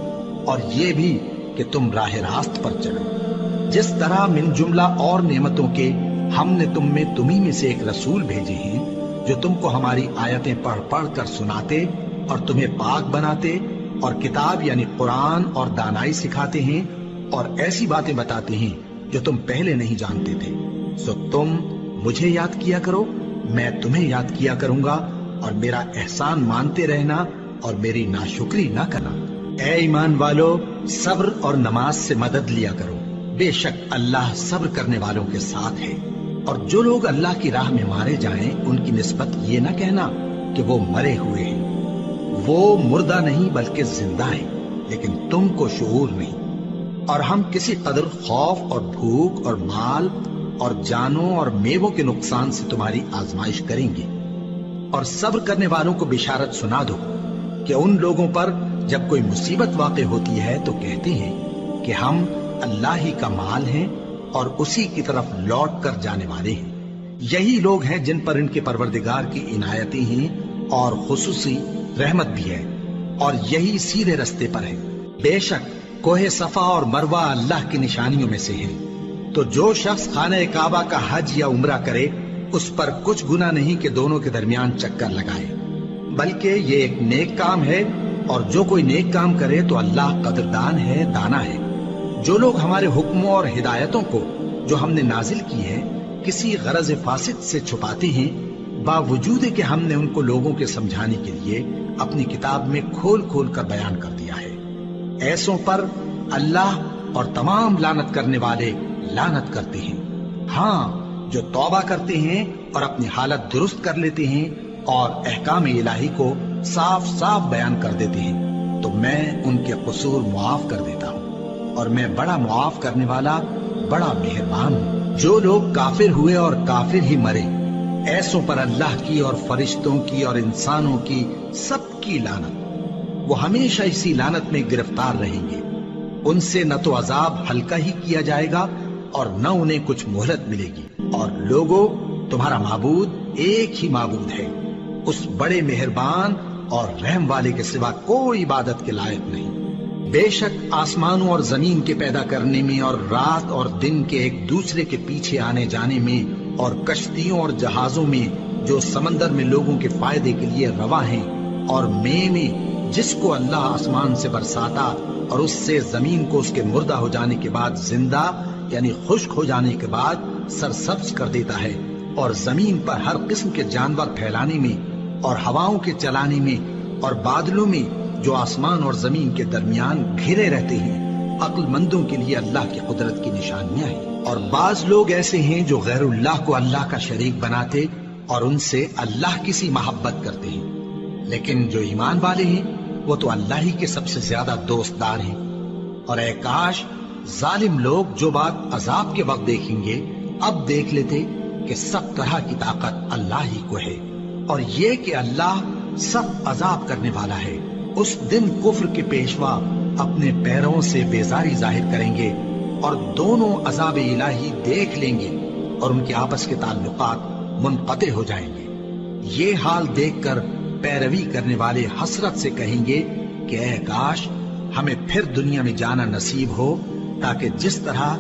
اور یہ بھی کہ تم راہ راست پر چلو۔ جس طرح من جملہ اور نعمتوں کے ہم نے تمہیں میں سے ایک رسول بھیجے ہیں جو تم کو ہماری آیتیں پڑھ پڑھ کر سناتے اور تمہیں پاک بناتے، اور کتاب یعنی قرآن اور دانائی سکھاتے ہیں، اور ایسی باتیں بتاتے ہیں جو تم پہلے نہیں جانتے تھے، سو تم مجھے یاد کیا کرو، میں تمہیں یاد کیا کروں گا، اور میرا احسان مانتے رہنا اور میری ناشکری نہ کرنا۔ اے ایمان والو، صبر اور نماز سے مدد لیا کرو، بے شک اللہ صبر کرنے والوں کے ساتھ ہے۔ اور جو لوگ اللہ کی راہ میں مارے جائیں ان کی نسبت یہ نہ کہنا کہ وہ مرے ہوئے ہیں، وہ مردہ نہیں بلکہ زندہ ہیں، لیکن تم کو شعور نہیں۔ اور ہم کسی قدر خوف اور بھوک اور مال اور جانوں اور میووں کے نقصان سے تمہاری آزمائش کریں گے، اور صبر کرنے والوں کو بشارت سنا دو کہ ان لوگوں پر جب کوئی مصیبت واقع ہوتی ہے تو کہتے ہیں کہ ہم اللہ ہی کا مال ہیں اور اسی کی طرف لوٹ کر جانے والے ہیں۔ یہی لوگ ہیں جن پر ان کے پروردگار کی عنایتیں ہیں اور خصوصی رحمت بھی ہے، اور یہی سیدھے رستے پر ہے۔ بے شک کوہ صفا اور مروہ اللہ کی نشانیوں میں سے ہیں، تو جو شخص خانہ کعبہ کا حج یا عمرہ کرے اس پر کچھ گناہ نہیں کہ دونوں کے درمیان چکر لگائے، بلکہ یہ ایک نیک کام ہے، اور جو کوئی نیک کام کرے تو اللہ قدردان ہے، دانا ہے۔ جو لوگ ہمارے حکموں اور ہدایتوں کو جو ہم نے نازل کی ہے کسی غرض فاسد سے چھپاتے ہیں، باوجود کہ ہم نے ان کو لوگوں کے سمجھانے کے لیے اپنی کتاب میں کھول کھول کر بیان کر دیا ہے۔ ایسوں پر اللہ اور تمام لعنت کرنے والے لعنت کرتے ہیں۔ ہاں، جو توبہ کرتے ہیں اور اپنی حالت درست کر لیتے ہیں اور احکام الہی کو صاف صاف بیان کر دیتے ہیں تو میں ان کے قصور معاف کر دیتا ہوں، اور میں بڑا معاف کرنے والا، بڑا مہربان ہوں۔ جو لوگ کافر ہوئے اور کافر ہی مرے، ایسوں پر اللہ کی اور فرشتوں کی اور انسانوں کی سب کی لعنت، وہ ہمیشہ اسی لعنت میں گرفتار رہیں گے۔ ان سے نہ تو عذاب ہلکا ہی کیا جائے گا اور نہ انہیں کچھ مہلت ملے گی۔ اور لوگوں، تمہارا معبود ایک ہی معبود ہے، اس بڑے مہربان اور رحم والے کے سوا کوئی عبادت کے لائق نہیں۔ بے شک آسمانوں اور زمین کے پیدا کرنے میں اور رات اور دن کے ایک دوسرے کے پیچھے آنے جانے میں اور کشتیوں اور جہازوں میں جو سمندر میں لوگوں کے فائدے کے لیے رواں ہیں، اور میں جس کو اللہ آسمان سے برساتا اور اس سے زمین کو اس کے مردہ ہو جانے کے بعد زندہ یعنی خشک ہو جانے کے بعد سرسبز کر دیتا ہے، اور زمین پر ہر قسم کے جانور پھیلانے میں اور ہواؤں کے چلانے میں اور بادلوں میں جو آسمان اور زمین کے درمیان گھرے رہتے ہیں، عقل مندوں کے لیے اللہ کی قدرت کی نشانیاں ہیں۔ اور بعض لوگ ایسے ہیں جو غیر اللہ کو اللہ کا شریک بناتے اور ان سے اللہ کی سی محبت کرتے ہیں، لیکن جو ایمان والے ہیں وہ تو اللہ ہی کے سب سے زیادہ دوست دار ہیں۔ اور اے کاش ظالم لوگ جو بات عذاب کے وقت دیکھیں گے اب دیکھ لیتے کہ سب طرح کی طاقت اللہ ہی کو ہے، اور یہ کہ اللہ سخت عذاب کرنے والا ہے۔ اس دن کفر کے پیشوا اپنے پیروں سے بیزاری ظاہر کریں گے اور دونوں عذاب الہی دیکھ لیں گے اور ان کے آپس کے تعلقات منقطع ہو جائیں گے۔ یہ حال دیکھ کر پیروی کرنے والے حسرت سے کہیں گے کہ اے کاش ہمیں پھر دنیا میں جانا نصیب ہو، تاکہ جس طرح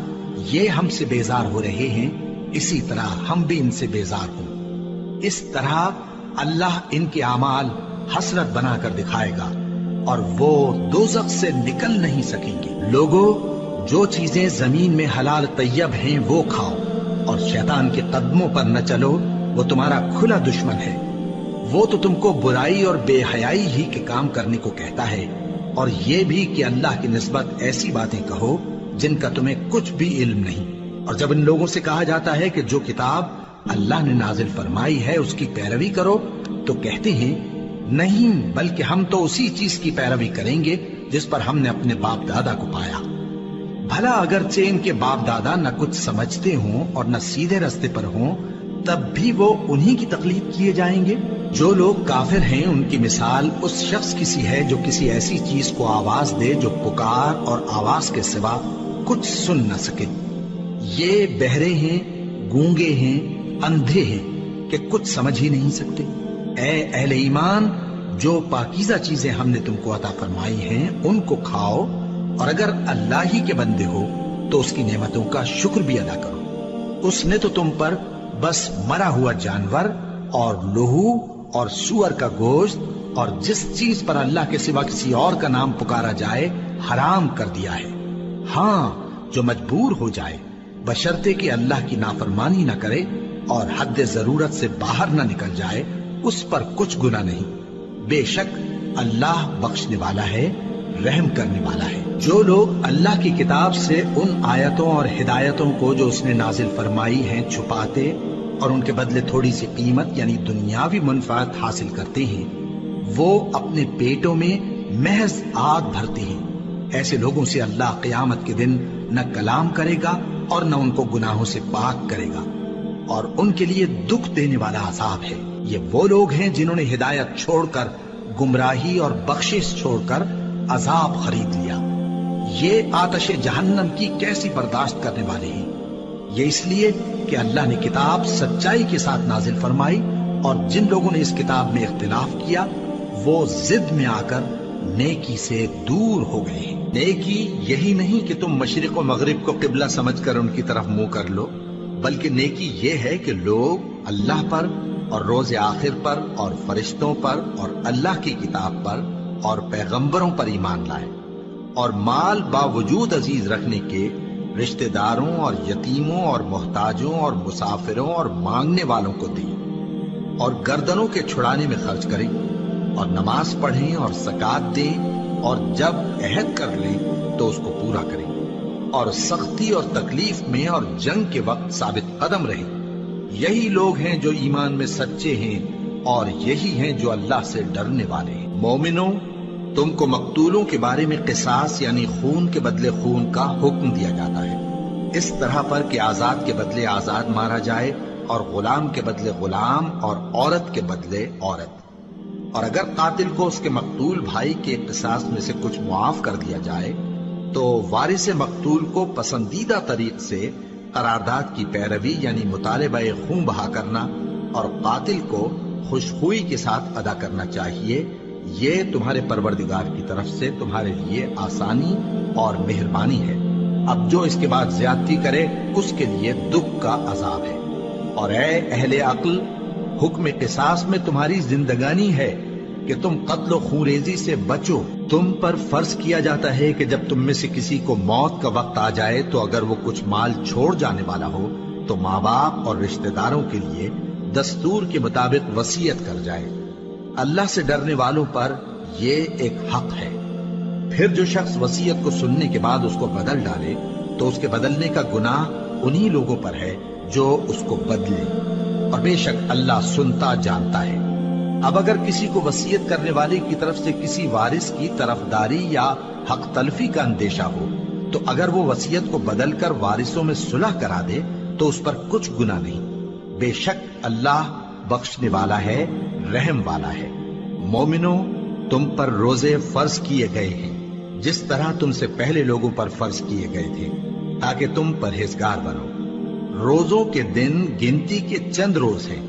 یہ ہم سے بیزار ہو رہے ہیں اسی طرح ہم بھی ان سے بیزار ہوں۔ اس طرح اللہ ان کے اعمال حسرت بنا کر دکھائے گا اور وہ دوزخ سے نکل نہیں سکیں گے۔ لوگوں، جو چیزیں زمین میں حلال طیب ہیں وہ کھاؤ، اور شیطان کے قدموں پر نہ چلو، وہ تمہارا کھلا دشمن ہے۔ وہ تو تم کو برائی اور بے حیائی ہی کے کام کرنے کو کہتا ہے، اور یہ بھی کہ اللہ کی نسبت ایسی باتیں کہو جن کا تمہیں کچھ بھی علم نہیں۔ اور جب ان لوگوں سے کہا جاتا ہے کہ جو کتاب اللہ نے نازل فرمائی ہے اس کی پیروی کرو، تو کہتے ہیں نہیں، بلکہ ہم تو اسی چیز کی پیروی کریں گے جس پر ہم نے اپنے باپ دادا کو پایا۔ بھلا اگرچہ ان کے باپ دادا نہ کچھ سمجھتے ہوں اور نہ سیدھے رستے پر ہوں، تب بھی وہ انہی کی تقلید کیے جائیں گے۔ جو لوگ کافر ہیں ان کی مثال اس شخص کی سی ہے جو کسی ایسی چیز کو آواز دے جو پکار اور آواز کے سوا کچھ سن نہ سکے۔ یہ بہرے ہیں، گونگے ہیں، اندھے ہیں کہ کچھ سمجھ ہی نہیں سکتے۔ اے اہل ایمان، جو پاکیزہ چیزیں ہم نے تم کو عطا فرمائی ہیں ان کو کھاؤ، اور اگر اللہ ہی کے بندے ہو تو اس کی نعمتوں کا شکر بھی ادا کرو۔ اس نے تو تم پر بس مرا ہوا جانور اور لہو اور سور کا گوشت اور جس چیز پر اللہ کے سوا کسی اور کا نام پکارا جائے حرام کر دیا ہے۔ ہاں، جو مجبور ہو جائے بشرطے کہ اللہ کی نافرمانی نہ کرے اور حد ضرورت سے باہر نہ نکل جائے، اس پر کچھ گناہ نہیں۔ بے شک اللہ بخشنے والا ہے، رحم کرنے والا ہے۔ جو لوگ اللہ کی کتاب سے ان آیتوں اور ہدایتوں کو جو اس نے نازل فرمائی ہیں چھپاتے اور ان کے بدلے تھوڑی سی قیمت یعنی دنیاوی منفعت حاصل کرتے ہیں، وہ اپنے پیٹوں میں محض آگ بھرتے ہیں۔ ایسے لوگوں سے اللہ قیامت کے دن نہ کلام کرے گا اور نہ ان کو گناہوں سے پاک کرے گا، اور ان کے لیے دکھ دینے والا عذاب ہے۔ یہ وہ لوگ ہیں جنہوں نے ہدایت چھوڑ کر گمراہی اور بخشش چھوڑ کر عذاب خرید لیا۔ یہ آتش جہنم کی کیسی برداشت کرنے والے ہیں۔ یہ اس لیے کہ اللہ نے کتاب سچائی کے ساتھ نازل فرمائی، اور جن لوگوں نے اس کتاب میں اختلاف کیا وہ ضد میں آ کر نیکی سے دور ہو گئے ہیں۔ نیکی یہی نہیں کہ تم مشرق و مغرب کو قبلہ سمجھ کر ان کی طرف منہ کر لو، بلکہ نیکی یہ ہے کہ لوگ اللہ پر اور روز آخر پر اور فرشتوں پر اور اللہ کی کتاب پر اور پیغمبروں پر ایمان لائے، اور مال باوجود عزیز رکھنے کے رشتہ داروں اور یتیموں اور محتاجوں اور مسافروں اور مانگنے والوں کو دیں۔ اور گردنوں کے چھڑانے میں خرچ کریں اور نماز پڑھیں اور زکات دیں اور جب عہد کر لیں تو اس کو پورا کریں اور سختی اور تکلیف میں اور جنگ کے وقت ثابت قدم رہیں۔ یہی لوگ ہیں جو ایمان میں سچے ہیں اور یہی ہیں جو اللہ سے ڈرنے والے ہیں۔ مومنوں، تم کو مقتولوں کے بارے میں قصاص یعنی خون کے بدلے خون کا حکم دیا جاتا ہے، اس طرح پر کہ آزاد کے بدلے آزاد مارا جائے اور غلام کے بدلے غلام اور عورت کے بدلے عورت۔ اور اگر قاتل کو اس کے مقتول بھائی کے قصاص میں سے کچھ معاف کر دیا جائے تو وارث مقتول کو پسندیدہ طریق سے قرارداد کی پیروی یعنی مطالبہ خون بہا کرنا اور قاتل کو خوشخوئی کے ساتھ ادا کرنا چاہیے۔ یہ تمہارے پروردگار کی طرف سے تمہارے لیے آسانی اور مہربانی ہے۔ اب جو اس کے بعد زیادتی کرے اس کے لیے دکھ کا عذاب ہے۔ اور اے اہل عقل، حکم قصاص میں تمہاری زندگانی ہے کہ تم قتل و خونریزی سے بچو۔ تم پر فرض کیا جاتا ہے کہ جب تم میں سے کسی کو موت کا وقت آ جائے تو اگر وہ کچھ مال چھوڑ جانے والا ہو تو ماں باپ اور رشتہ داروں کے لیے دستور کے مطابق وصیت کر جائے۔ اللہ سے ڈرنے والوں پر یہ ایک حق ہے۔ پھر جو شخص وصیت کو سننے کے بعد اس کو بدل ڈالے تو اس کے بدلنے کا گناہ انہی لوگوں پر ہے جو اس کو بدلے، اور بے شک اللہ سنتا جانتا ہے۔ اب اگر کسی کو وصیت کرنے والے کی طرف سے کسی وارث کی طرفداری یا حق تلفی کا اندیشہ ہو تو اگر وہ وصیت کو بدل کر وارثوں میں صلح کرا دے تو اس پر کچھ گناہ نہیں، بے شک اللہ بخشنے والا ہے، رحم والا ہے۔ مومنوں، تم پر روزے فرض کیے گئے ہیں جس طرح تم سے پہلے لوگوں پر فرض کیے گئے تھے تاکہ تم پرہیزگار بنو۔ روزوں کے دن گنتی کے چند روز ہیں،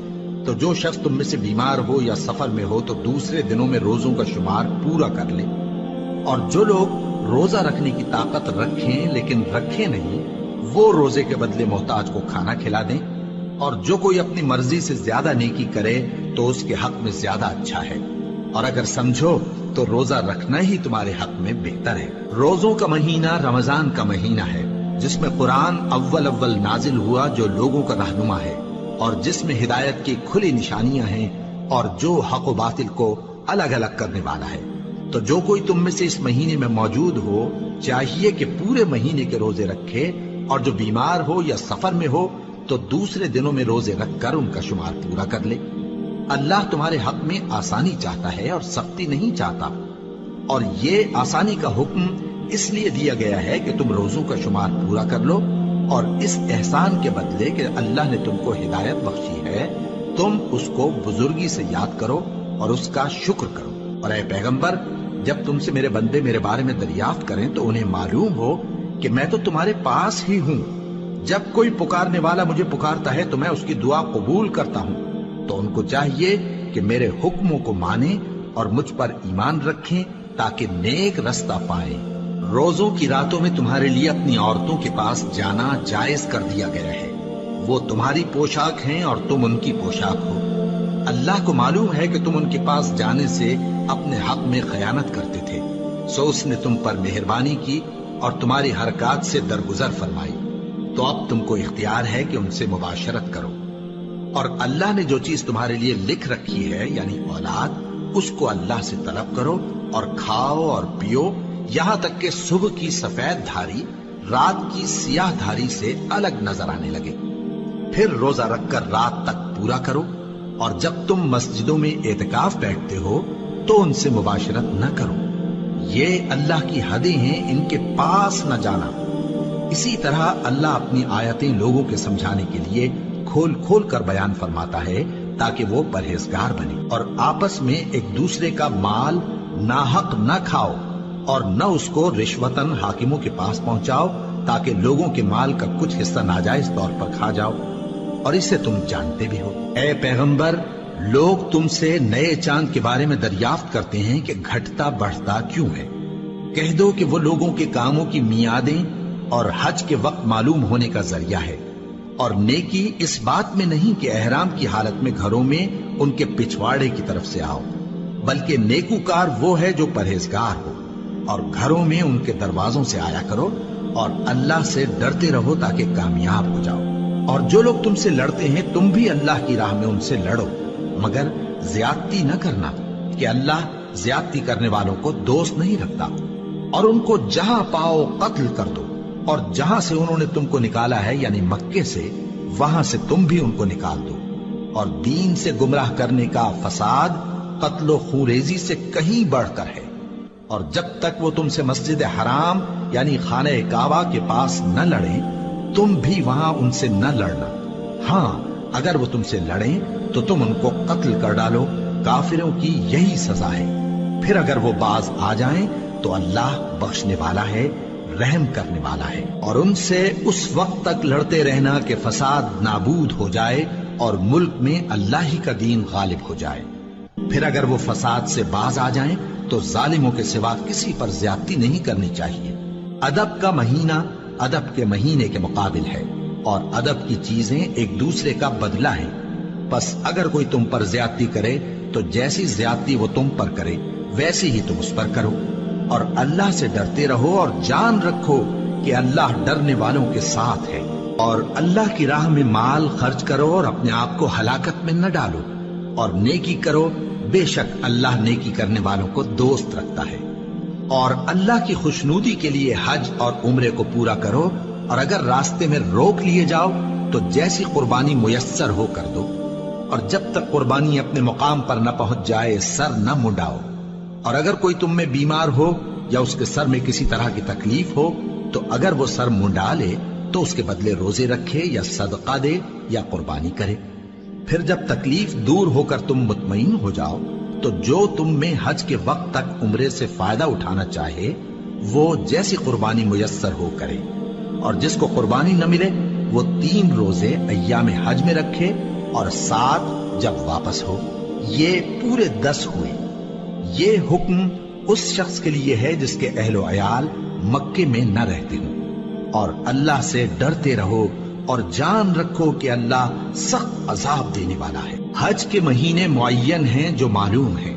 تو جو شخص تم میں سے بیمار ہو یا سفر میں ہو تو دوسرے دنوں میں روزوں کا شمار پورا کر لے۔ اور جو لوگ روزہ رکھنے کی طاقت رکھیں لیکن رکھیں نہیں، وہ روزے کے بدلے محتاج کو کھانا کھلا دیں۔ اور جو کوئی اپنی مرضی سے زیادہ نیکی کرے تو اس کے حق میں زیادہ اچھا ہے، اور اگر سمجھو تو روزہ رکھنا ہی تمہارے حق میں بہتر ہے۔ روزوں کا مہینہ رمضان کا مہینہ ہے جس میں قرآن اول نازل ہوا جو لوگوں کا رہنما ہے اور جس میں ہدایت کی کھلی نشانیاں ہیں اور جو حق و باطل کو الگ الگ کرنے والا ہے۔ تو جو کوئی تم میں سے اس مہینے میں موجود ہو چاہیے کہ پورے مہینے کے روزے رکھے، اور جو بیمار ہو یا سفر میں ہو تو دوسرے دنوں میں روزے رکھ کر ان کا شمار پورا کر لے۔ اللہ تمہارے حق میں آسانی چاہتا ہے اور سختی نہیں چاہتا، اور یہ آسانی کا حکم اس لیے دیا گیا ہے کہ تم روزوں کا شمار پورا کر لو، اور اس احسان کے بدلے کہ اللہ نے تم کو ہدایت بخشی ہے تم اس کو بزرگی سے یاد کرو اور اس کا شکر کرو۔ اور اے پیغمبر، جب تم سے میرے بندے میرے بارے میں دریافت کریں تو انہیں معلوم ہو کہ میں تو تمہارے پاس ہی ہوں۔ جب کوئی پکارنے والا مجھے پکارتا ہے تو میں اس کی دعا قبول کرتا ہوں، تو ان کو چاہیے کہ میرے حکموں کو مانیں اور مجھ پر ایمان رکھیں تاکہ نیک رستہ پائیں۔ روزوں کی راتوں میں تمہارے لیے اپنی عورتوں کے پاس جانا جائز کر دیا گیا ہے، وہ تمہاری پوشاک ہیں اور تم ان کی پوشاک ہو۔ اللہ کو معلوم ہے کہ تم ان کے پاس جانے سے اپنے حق میں خیانت کرتے تھے، سو اس نے تم پر مہربانی کی اور تمہاری حرکات سے درگزر فرمائی، تو اب تم کو اختیار ہے کہ ان سے مباشرت کرو۔ اور اللہ نے جو چیز تمہارے لیے لکھ رکھی ہے یعنی اولاد، اس کو اللہ سے طلب کرو اور کھاؤ اور پیو یہاں تک کہ صبح کی سفید دھاری رات کی سیاہ دھاری سے الگ نظر آنے لگے، پھر روزہ رکھ کر رات تک پورا کرو، اور جب تم مسجدوں میں اعتکاف بیٹھتے ہو تو ان سے مباشرت نہ کرو، یہ اللہ کی حدیں ہیں، ان کے پاس نہ جانا۔ اسی طرح اللہ اپنی آیتیں لوگوں کے سمجھانے کے لیے کھول کھول کر بیان فرماتا ہے تاکہ وہ پرہیزگار بنے، اور آپس میں ایک دوسرے کا مال ناحق نہ کھاؤ اور نہ اس کو رشوتاً حاکموں کے پاس پہنچاؤ تاکہ لوگوں کے مال کا کچھ حصہ ناجائز طور پر کھا جاؤ، اور اسے تم جانتے بھی ہو۔ اے پیغمبر، لوگ تم سے نئے چاند کے بارے میں دریافت کرتے ہیں کہ گھٹتا بڑھتا کیوں ہے۔ کہہ دو کہ وہ لوگوں کے کاموں کی میعادیں اور حج کے وقت معلوم ہونے کا ذریعہ ہے، اور نیکی اس بات میں نہیں کہ احرام کی حالت میں گھروں میں ان کے پچھواڑے کی طرف سے آؤ، بلکہ نیکوکار وہ ہے جو پرہیزگار ہو، اور گھروں میں ان کے دروازوں سے آیا کرو اور اللہ سے ڈرتے رہو تاکہ کامیاب ہو جاؤ۔ اور جو لوگ تم سے لڑتے ہیں تم بھی اللہ کی راہ میں ان سے لڑو، مگر زیادتی نہ کرنا کہ اللہ زیادتی کرنے والوں کو دوست نہیں رکھتا، اور ان کو جہاں پاؤ قتل کر دو، اور جہاں سے انہوں نے تم کو نکالا ہے یعنی مکے سے، وہاں سے تم بھی ان کو نکال دو۔ اور دین سے گمراہ کرنے کا فساد قتل و خونریزی سے کہیں بڑھ کر ہے، اور جب تک وہ تم سے مسجد حرام یعنی خانہ کعبہ کے پاس نہ لڑیں تم بھی وہاں ان سے نہ لڑنا۔ ہاں اگر وہ تم سے لڑیں تو تم ان کو قتل کر ڈالو، کافروں کی یہی سزا ہے۔ پھر اگر وہ باز آ جائیں تو اللہ بخشنے والا ہے، رحم کرنے والا ہے۔ اور ان سے اس وقت تک لڑتے رہنا کہ فساد نابود ہو جائے اور ملک میں اللہ ہی کا دین غالب ہو جائے۔ پھر اگر وہ فساد سے باز آ جائیں تو ظالموں کے سوا کسی پر زیادتی نہیں کرنی چاہیے۔ ادب کا مہینہ ادب کے مہینے کے مقابل ہے، اور ادب کی چیزیں ایک دوسرے کا بدلہ ہیں۔ پس اگر کوئی تم پر زیادتی کرے تو جیسی زیادتی وہ تم پر کرے ویسی ہی تم اس پر کرو، اور اللہ سے ڈرتے رہو اور جان رکھو کہ اللہ ڈرنے والوں کے ساتھ ہے۔ اور اللہ کی راہ میں مال خرچ کرو اور اپنے آپ کو ہلاکت میں نہ ڈالو، اور نیکی کرو، بے شک اللہ نیکی کرنے والوں کو دوست رکھتا ہے۔ اور اللہ کی خوشنودی کے لیے حج اور عمرے کو پورا کرو، اور اگر راستے میں روک لیے جاؤ تو جیسی قربانی میسر ہو کر دو، اور جب تک قربانی اپنے مقام پر نہ پہنچ جائے سر نہ منڈاؤ۔ اور اگر کوئی تم میں بیمار ہو یا اس کے سر میں کسی طرح کی تکلیف ہو تو اگر وہ سر منڈا لے تو اس کے بدلے روزے رکھے یا صدقہ دے یا قربانی کرے۔ پھر جب تکلیف دور ہو کر تم مطمئن ہو جاؤ تو جو تم میں حج کے وقت تک عمرے سے فائدہ اٹھانا چاہے وہ جیسی قربانی میسر ہو کرے، اور جس کو قربانی نہ ملے وہ 3 روزے ایام حج میں رکھے اور 7 جب واپس ہو، یہ پورے 10 ہوئے۔ یہ حکم اس شخص کے لیے ہے جس کے اہل و عیال مکے میں نہ رہتے ہوں۔ اور اللہ سے ڈرتے رہو اور جان رکھو کہ اللہ سخت عذاب دینے والا ہے۔ حج کے مہینے معین ہیں جو معلوم ہیں،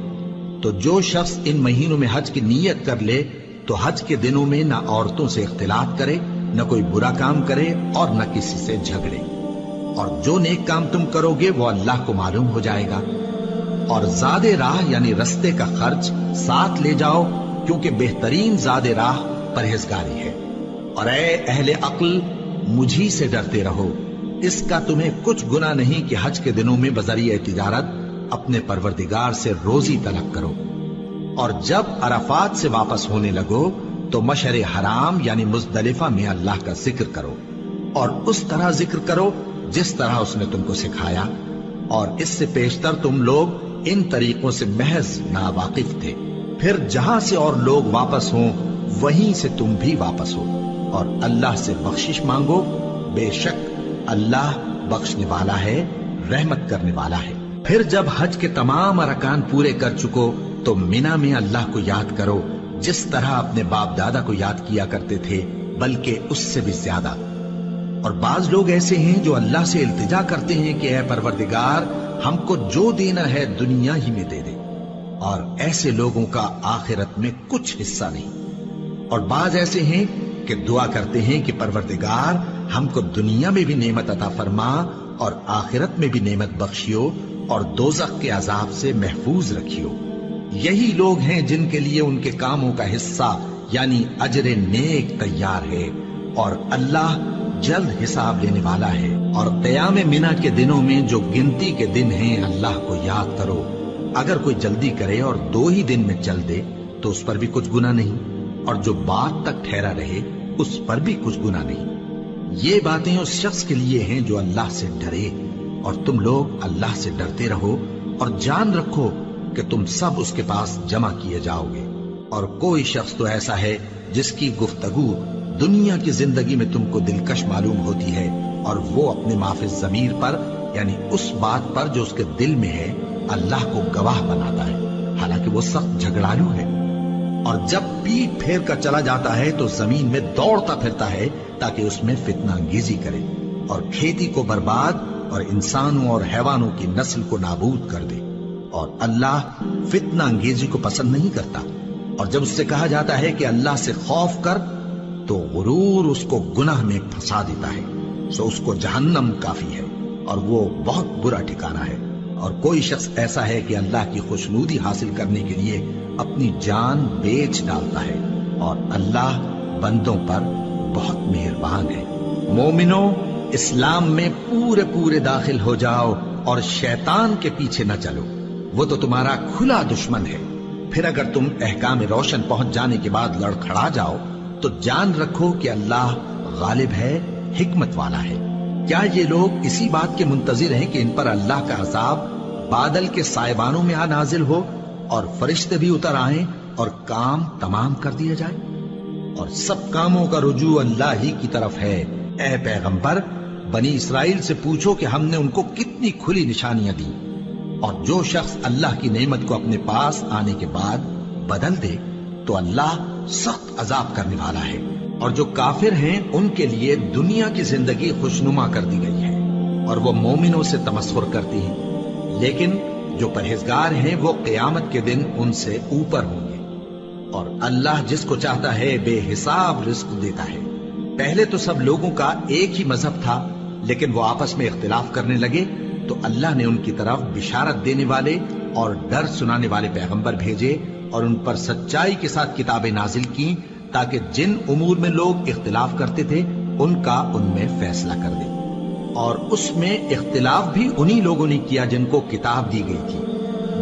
تو جو شخص ان مہینوں میں حج کی نیت کر لے تو حج کے دنوں میں نہ عورتوں سے اختلاط کرے، نہ کوئی برا کام کرے اور نہ کسی سے جھگڑے۔ اور جو نیک کام تم کرو گے وہ اللہ کو معلوم ہو جائے گا۔ اور زاد راہ یعنی رستے کا خرچ ساتھ لے جاؤ، کیونکہ بہترین زاد راہ پرہیزگاری ہے۔ اور اے اہل عقل مجھی سے ڈرتے رہو، اس کا تمہیں کچھ گناہ نہیں کہ حج کے دنوں میں بذریعہ تجارت اپنے پروردگار سے روزی طلب کرو۔ اور جب عرفات سے واپس ہونے لگو تو مشعر حرام یعنی مزدلفہ میں اللہ کا ذکر کرو، اور اس طرح ذکر کرو جس طرح اس نے تم کو سکھایا، اور اس سے پیشتر تم لوگ ان طریقوں سے محض ناواقف تھے۔ پھر جہاں سے اور لوگ واپس ہوں وہیں سے تم بھی واپس ہو، اور اللہ سے بخشش مانگو، بے شک اللہ بخشنے والا ہے، رحمت کرنے والا ہے۔ پھر جب حج کے تمام ارکان پورے کر چکو تو مینا میں اللہ کو یاد کرو جس طرح اپنے باپ دادا کو یاد کیا کرتے تھے، بلکہ اس سے بھی زیادہ۔ اور بعض لوگ ایسے ہیں جو اللہ سے التجا کرتے ہیں کہ اے پروردگار ہم کو جو دینا ہے دنیا ہی میں دے دے، اور ایسے لوگوں کا آخرت میں کچھ حصہ نہیں۔ اور بعض ایسے ہیں کہ دعا کرتے ہیں کہ پروردگار ہم کو دنیا میں بھی نعمت عطا فرما اور آخرت میں بھی نعمت بخشیو اور دوزخ کے عذاب سے محفوظ رکھیو۔ یہی لوگ ہیں جن کے لیے ان کے کاموں کا حصہ یعنی اجر نیک تیار ہے، اور اللہ جلد حساب لینے والا ہے۔ اور قیام منا کے دنوں میں جو گنتی کے دن ہیں اللہ کو یاد کرو۔ اگر کوئی جلدی کرے اور 2 ہی دن میں چل دے تو اس پر بھی کچھ گناہ نہیں، اور جو بات تک ٹھہرا رہے اس پر بھی کچھ گناہ نہیں۔ یہ باتیں اس شخص کے لیے ہیں جو اللہ سے ڈرے، اور تم لوگ اللہ سے ڈرتے رہو اور جان رکھو کہ تم سب اس کے پاس جمع کیے جاؤ گے۔ اور کوئی شخص تو ایسا ہے جس کی گفتگو دنیا کی زندگی میں تم کو دلکش معلوم ہوتی ہے، اور وہ اپنے معافی ضمیر پر یعنی اس بات پر جو اس کے دل میں ہے اللہ کو گواہ بناتا ہے، حالانکہ وہ سخت جھگڑالو ہے۔ اور جب پیٹ پھیر کر چلا جاتا ہے تو زمین میں دوڑتا پھرتا ہے تاکہ اس میں فتنہ انگیزی کرے اور کھیتی کو برباد اور انسانوں اور حیوانوں کی نسل کو نابود کر دے، اور اللہ فتنہ انگیزی کو پسند نہیں کرتا۔ اور جب اس سے کہا جاتا ہے کہ اللہ سے خوف کر تو غرور اس کو گناہ میں پھنسا دیتا ہے، سو اس کو جہنم کافی ہے اور وہ بہت برا ٹھکانہ ہے۔ اور کوئی شخص ایسا ہے کہ اللہ کی خوشنودی حاصل کرنے کے لیے اپنی جان بیچ ڈالتا ہے، اور اللہ بندوں پر بہت مہربان ہے۔ مومنو، اسلام میں پورے پورے داخل ہو جاؤ اور شیطان کے پیچھے نہ چلو، وہ تو تمہارا کھلا دشمن ہے۔ پھر اگر تم احکام روشن پہنچ جانے کے بعد لڑکھڑا جاؤ تو جان رکھو کہ اللہ غالب ہے، حکمت والا ہے۔ کیا یہ لوگ اسی بات کے منتظر ہیں کہ ان پر اللہ کا عذاب بادل کے سائبانوں میں نازل ہو اور فرشتے بھی اتر آئیں اور کام تمام کر دیا جائے؟ اور سب کاموں کا رجوع اللہ ہی کی طرف ہے۔ اے پیغمبر، بنی اسرائیل سے پوچھو کہ ہم نے ان کو کتنی کھلی نشانیاں دی، اور جو شخص اللہ کی نعمت کو اپنے پاس آنے کے بعد بدل دے تو اللہ سخت عذاب کرنے والا ہے۔ اور جو کافر ہیں ان کے لیے دنیا کی زندگی خوشنما کر دی گئی ہے، اور وہ مومنوں سے تمسخر کرتی ہیں، لیکن جو پرہیزگار ہیں وہ قیامت کے دن ان سے اوپر ہوں گے۔ اور اللہ جس کو چاہتا ہے بے حساب رزق دیتا ہے۔ پہلے تو سب لوگوں کا ایک ہی مذہب تھا، لیکن وہ آپس میں اختلاف کرنے لگے تو اللہ نے ان کی طرف بشارت دینے والے اور ڈر سنانے والے پیغمبر بھیجے، اور ان پر سچائی کے ساتھ کتابیں نازل کی، تاکہ جن امور میں لوگ اختلاف کرتے تھے ان کا ان میں فیصلہ کر دے۔ اور اس میں اختلاف بھی انہی لوگوں نے کیا جن کو کتاب دی گئی تھی،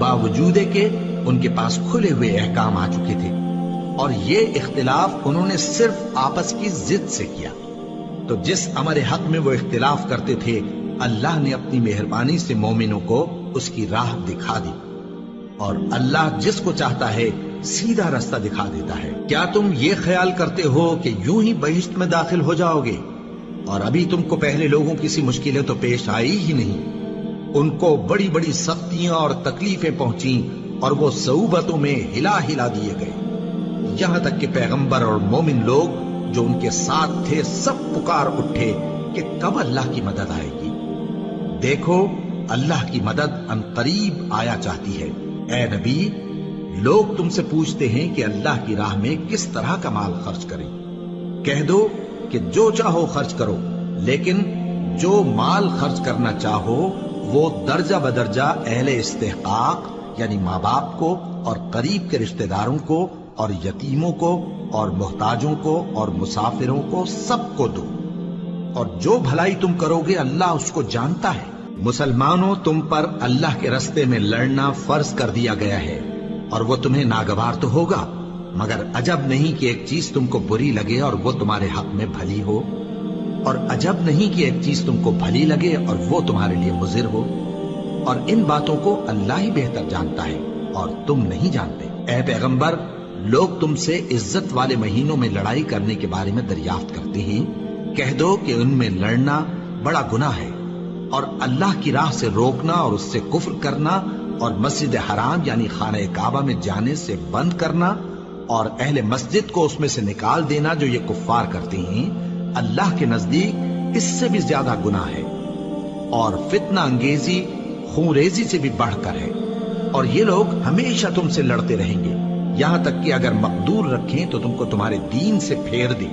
باوجود کہ ان کے پاس کھلے ہوئے احکام آ چکے تھے، اور یہ اختلاف انہوں نے صرف آپس کی ضد سے کیا۔ تو جس امر حق میں وہ اختلاف کرتے تھے اللہ نے اپنی مہربانی سے مومنوں کو اس کی راہ دکھا دی، اور اللہ جس کو چاہتا ہے سیدھا رستہ دکھا دیتا ہے۔ کیا تم یہ خیال کرتے ہو کہ یوں ہی بہشت میں داخل ہو جاؤ گے، اور ابھی تم کو پہلے لوگوں کی سی مشکلیں تو پیش آئی ہی نہیں؟ ان کو بڑی بڑی سختیاں اور تکلیفیں پہنچیں، اور وہ صعوبتوں میں ہلا ہلا دیے گئے، یہاں تک کہ پیغمبر اور مومن لوگ جو ان کے ساتھ تھے سب پکار اٹھے کہ کب اللہ کی مدد آئے گی۔ دیکھو، اللہ کی مدد ان قریب آیا چاہتی ہے۔ اے نبی، لوگ تم سے پوچھتے ہیں کہ اللہ کی راہ میں کس طرح کا مال خرچ کریں۔ کہہ دو کہ جو چاہو خرچ کرو، لیکن جو مال خرچ کرنا چاہو وہ درجہ بدرجہ اہل استحقاق یعنی ماں باپ کو اور قریب کے رشتہ داروں کو اور یتیموں کو اور محتاجوں کو اور مسافروں کو سب کو دو، اور جو بھلائی تم کرو گے اللہ اس کو جانتا ہے۔ مسلمانوں، تم پر اللہ کے رستے میں لڑنا فرض کر دیا گیا ہے، اور وہ تمہیں ناگوار تو ہوگا، مگر عجب نہیں کہ ایک چیز تم کو بری لگے اور وہ تمہارے حق میں بھلی ہو، اور عجب نہیں کہ ایک چیز تم کو بھلی لگے اور وہ تمہارے لیے مضر ہو، اور ان باتوں کو اللہ ہی بہتر جانتا ہے اور تم نہیں جانتے۔ اے پیغمبر، لوگ تم سے عزت والے مہینوں میں لڑائی کرنے کے بارے میں دریافت کرتے ہیں، کہہ دو کہ ان میں لڑنا بڑا گناہ ہے، اور اللہ کی راہ سے روکنا اور اس سے کفر کرنا اور مسجد حرام یعنی خانہ کعبہ میں جانے سے بند کرنا اور اہل مسجد کو اس میں سے نکال دینا جو یہ کفار کرتے ہیں، اللہ کے نزدیک اس سے بھی زیادہ گناہ ہے، اور فتنہ انگیزی خونریزی سے بھی بڑھ کر ہے۔ اور یہ لوگ ہمیشہ تم سے لڑتے رہیں گے، یہاں تک کہ اگر مقدور رکھیں تو تم کو تمہارے دین سے پھیر دیں،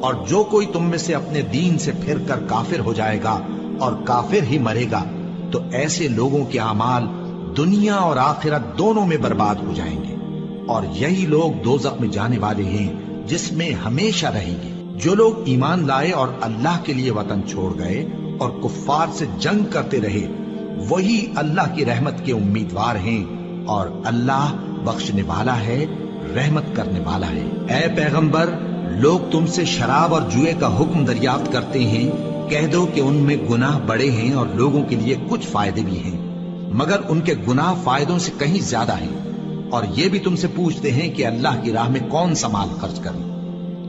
اور جو کوئی تم میں سے اپنے دین سے پھر کر کافر ہو جائے گا اور کافر ہی مرے گا تو ایسے لوگوں کے اعمال دنیا اور آخرت دونوں میں برباد ہو جائیں گے، اور یہی لوگ دوزخ میں جانے والے ہیں جس میں ہمیشہ رہیں گے۔ جو لوگ ایمان لائے اور اللہ کے لیے وطن چھوڑ گئے اور کفار سے جنگ کرتے رہے وہی اللہ کی رحمت کے امیدوار ہیں، اور اللہ بخشنے والا ہے، رحمت کرنے والا ہے۔ اے پیغمبر، لوگ تم سے شراب اور جوئے کا حکم دریافت کرتے ہیں، کہہ دو کہ ان میں گناہ بڑے ہیں اور لوگوں کے لیے کچھ فائدے بھی ہیں، مگر ان کے گناہ فائدوں سے کہیں زیادہ ہیں۔ اور یہ بھی تم سے پوچھتے ہیں کہ اللہ کی راہ میں کون سا مال خرچ کریں،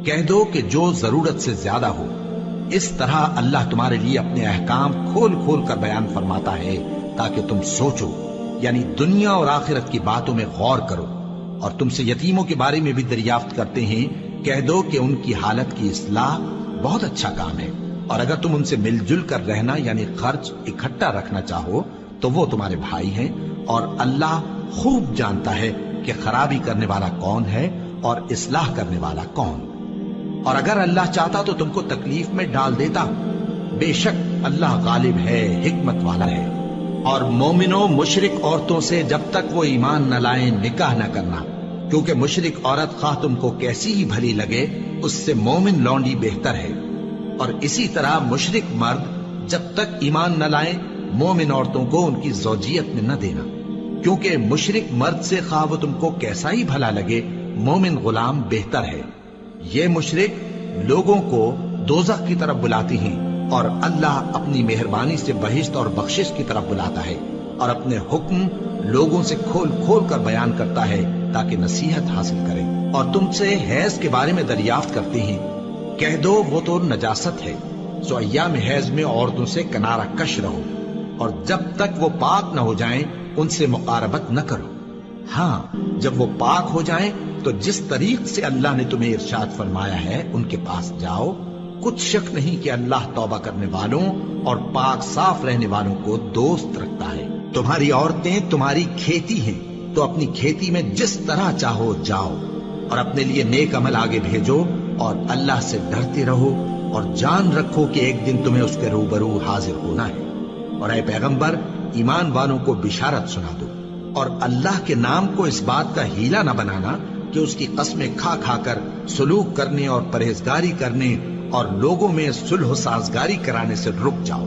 کہہ دو کہ جو ضرورت سے زیادہ ہو۔ اس طرح اللہ تمہارے لیے اپنے احکام کھول کھول کر بیان فرماتا ہے تاکہ تم سوچو، یعنی دنیا اور آخرت کی باتوں میں غور کرو۔ اور تم سے یتیموں کے بارے میں بھی دریافت کرتے ہیں، کہہ دو کہ ان کی حالت کی اصلاح بہت اچھا کام ہے، اور اگر تم ان سے مل جل کر رہنا یعنی خرچ اکٹھا رکھنا چاہو تو وہ تمہارے بھائی ہیں، اور اللہ خوب جانتا ہے کہ خرابی کرنے والا کون ہے اور اصلاح کرنے والا کون۔ اور اگر اللہ چاہتا تو تم کو تکلیف میں ڈال دیتا، بے شک اللہ غالب ہے، حکمت والا ہے۔ اور مومنوں مشرک عورتوں سے جب تک وہ ایمان نہ لائیں نکاح نہ کرنا، کیونکہ مشرک عورت خواہ تم کو کیسی ہی بھلی لگے اس سے مومن لونڈی بہتر ہے۔ اور اسی طرح مشرک مرد جب تک ایمان نہ لائیں مومن عورتوں کو ان کی زوجیت میں نہ دینا، کیونکہ مشرک مرد سے خواہ وہ تم کو کیسا ہی بھلا لگے مومن غلام بہتر ہے۔ یہ مشرک لوگوں کو دوزخ کی طرف بلاتی ہیں، اور اللہ اپنی مہربانی سے بہشت اور بخشش کی طرف بلاتا ہے، اور اپنے حکم لوگوں سے کھول کھول کر بیان کرتا ہے تاکہ نصیحت حاصل کریں۔ اور تم سے حیض کے بارے میں دریافت کرتے ہیں، کہہ دو وہ تو نجاست ہے، سو ایام حیض میں عورتوں سے کنارہ کش رہو، اور جب تک وہ پاک نہ ہو جائیں ان سے مقاربت نہ کرو۔ ہاں جب وہ پاک ہو جائیں تو جس طریق سے اللہ نے تمہیں ارشاد فرمایا ہے ان کے پاس جاؤ، کچھ شک نہیں کہ اللہ توبہ کرنے والوں اور پاک صاف رہنے والوں کو دوست رکھتا ہے۔ تمہاری عورتیں تمہاری کھیتی ہیں، تو اپنی کھیتی میں جس طرح چاہو جاؤ، اور اپنے لیے نیک عمل آگے بھیجو، اور اللہ سے ڈرتے رہو، اور جان رکھو کہ ایک دن تمہیں اس کے روبرو حاضر ہونا ہے۔ اور اے پیغمبر ایمان والوں کو بشارت سنا دو، اور اللہ کے نام کو اس بات کا ہیلا نہ بنانا کہ اس کی قسمیں کھا کھا کر سلوک کرنے اور پرہیزگاری کرنے اور لوگوں میں صلح و سازگاری کرانے سے رک جاؤ،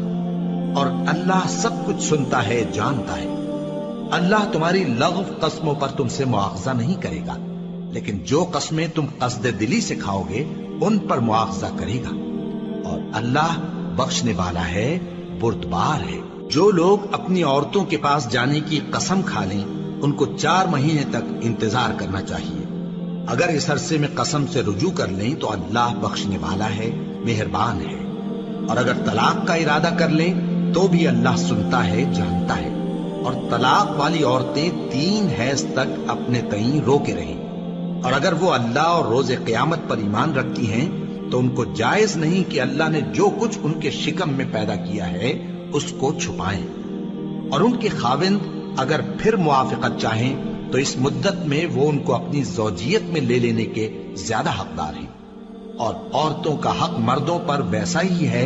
اور اللہ سب کچھ سنتا ہے جانتا ہے۔ اللہ تمہاری لغو قسموں پر تم سے مواخذہ نہیں کرے گا، لیکن جو قسمیں تم قصد دلی سے کھاؤ گے ان پر مواخذہ کرے گا، اور اللہ بخشنے والا ہے بردبار ہے۔ جو لوگ اپنی عورتوں کے پاس جانے کی قسم کھا لیں ان کو 4 مہینے تک انتظار کرنا چاہیے۔ اگر اس عرصے میں قسم سے رجوع کر لیں تو اللہ بخشنے والا ہے، مہربان ہے، اور اگر طلاق کا ارادہ کر لیں تو بھی اللہ سنتا ہے جانتا ہے۔ اور طلاق والی عورتیں 3 حیض تک اپنے تئیں روکے رہیں، اور اگر وہ اللہ اور روز قیامت پر ایمان رکھتی ہیں تو ان کو جائز نہیں کہ اللہ نے جو کچھ ان کے شکم میں پیدا کیا ہے اس کو چھپائیں، اور ان کے خاوند اگر پھر موافقت چاہیں تو اس مدت میں وہ ان کو اپنی زوجیت میں لے لینے کے زیادہ حقدار ہیں۔ اور عورتوں کا حق مردوں پر ویسا ہی ہے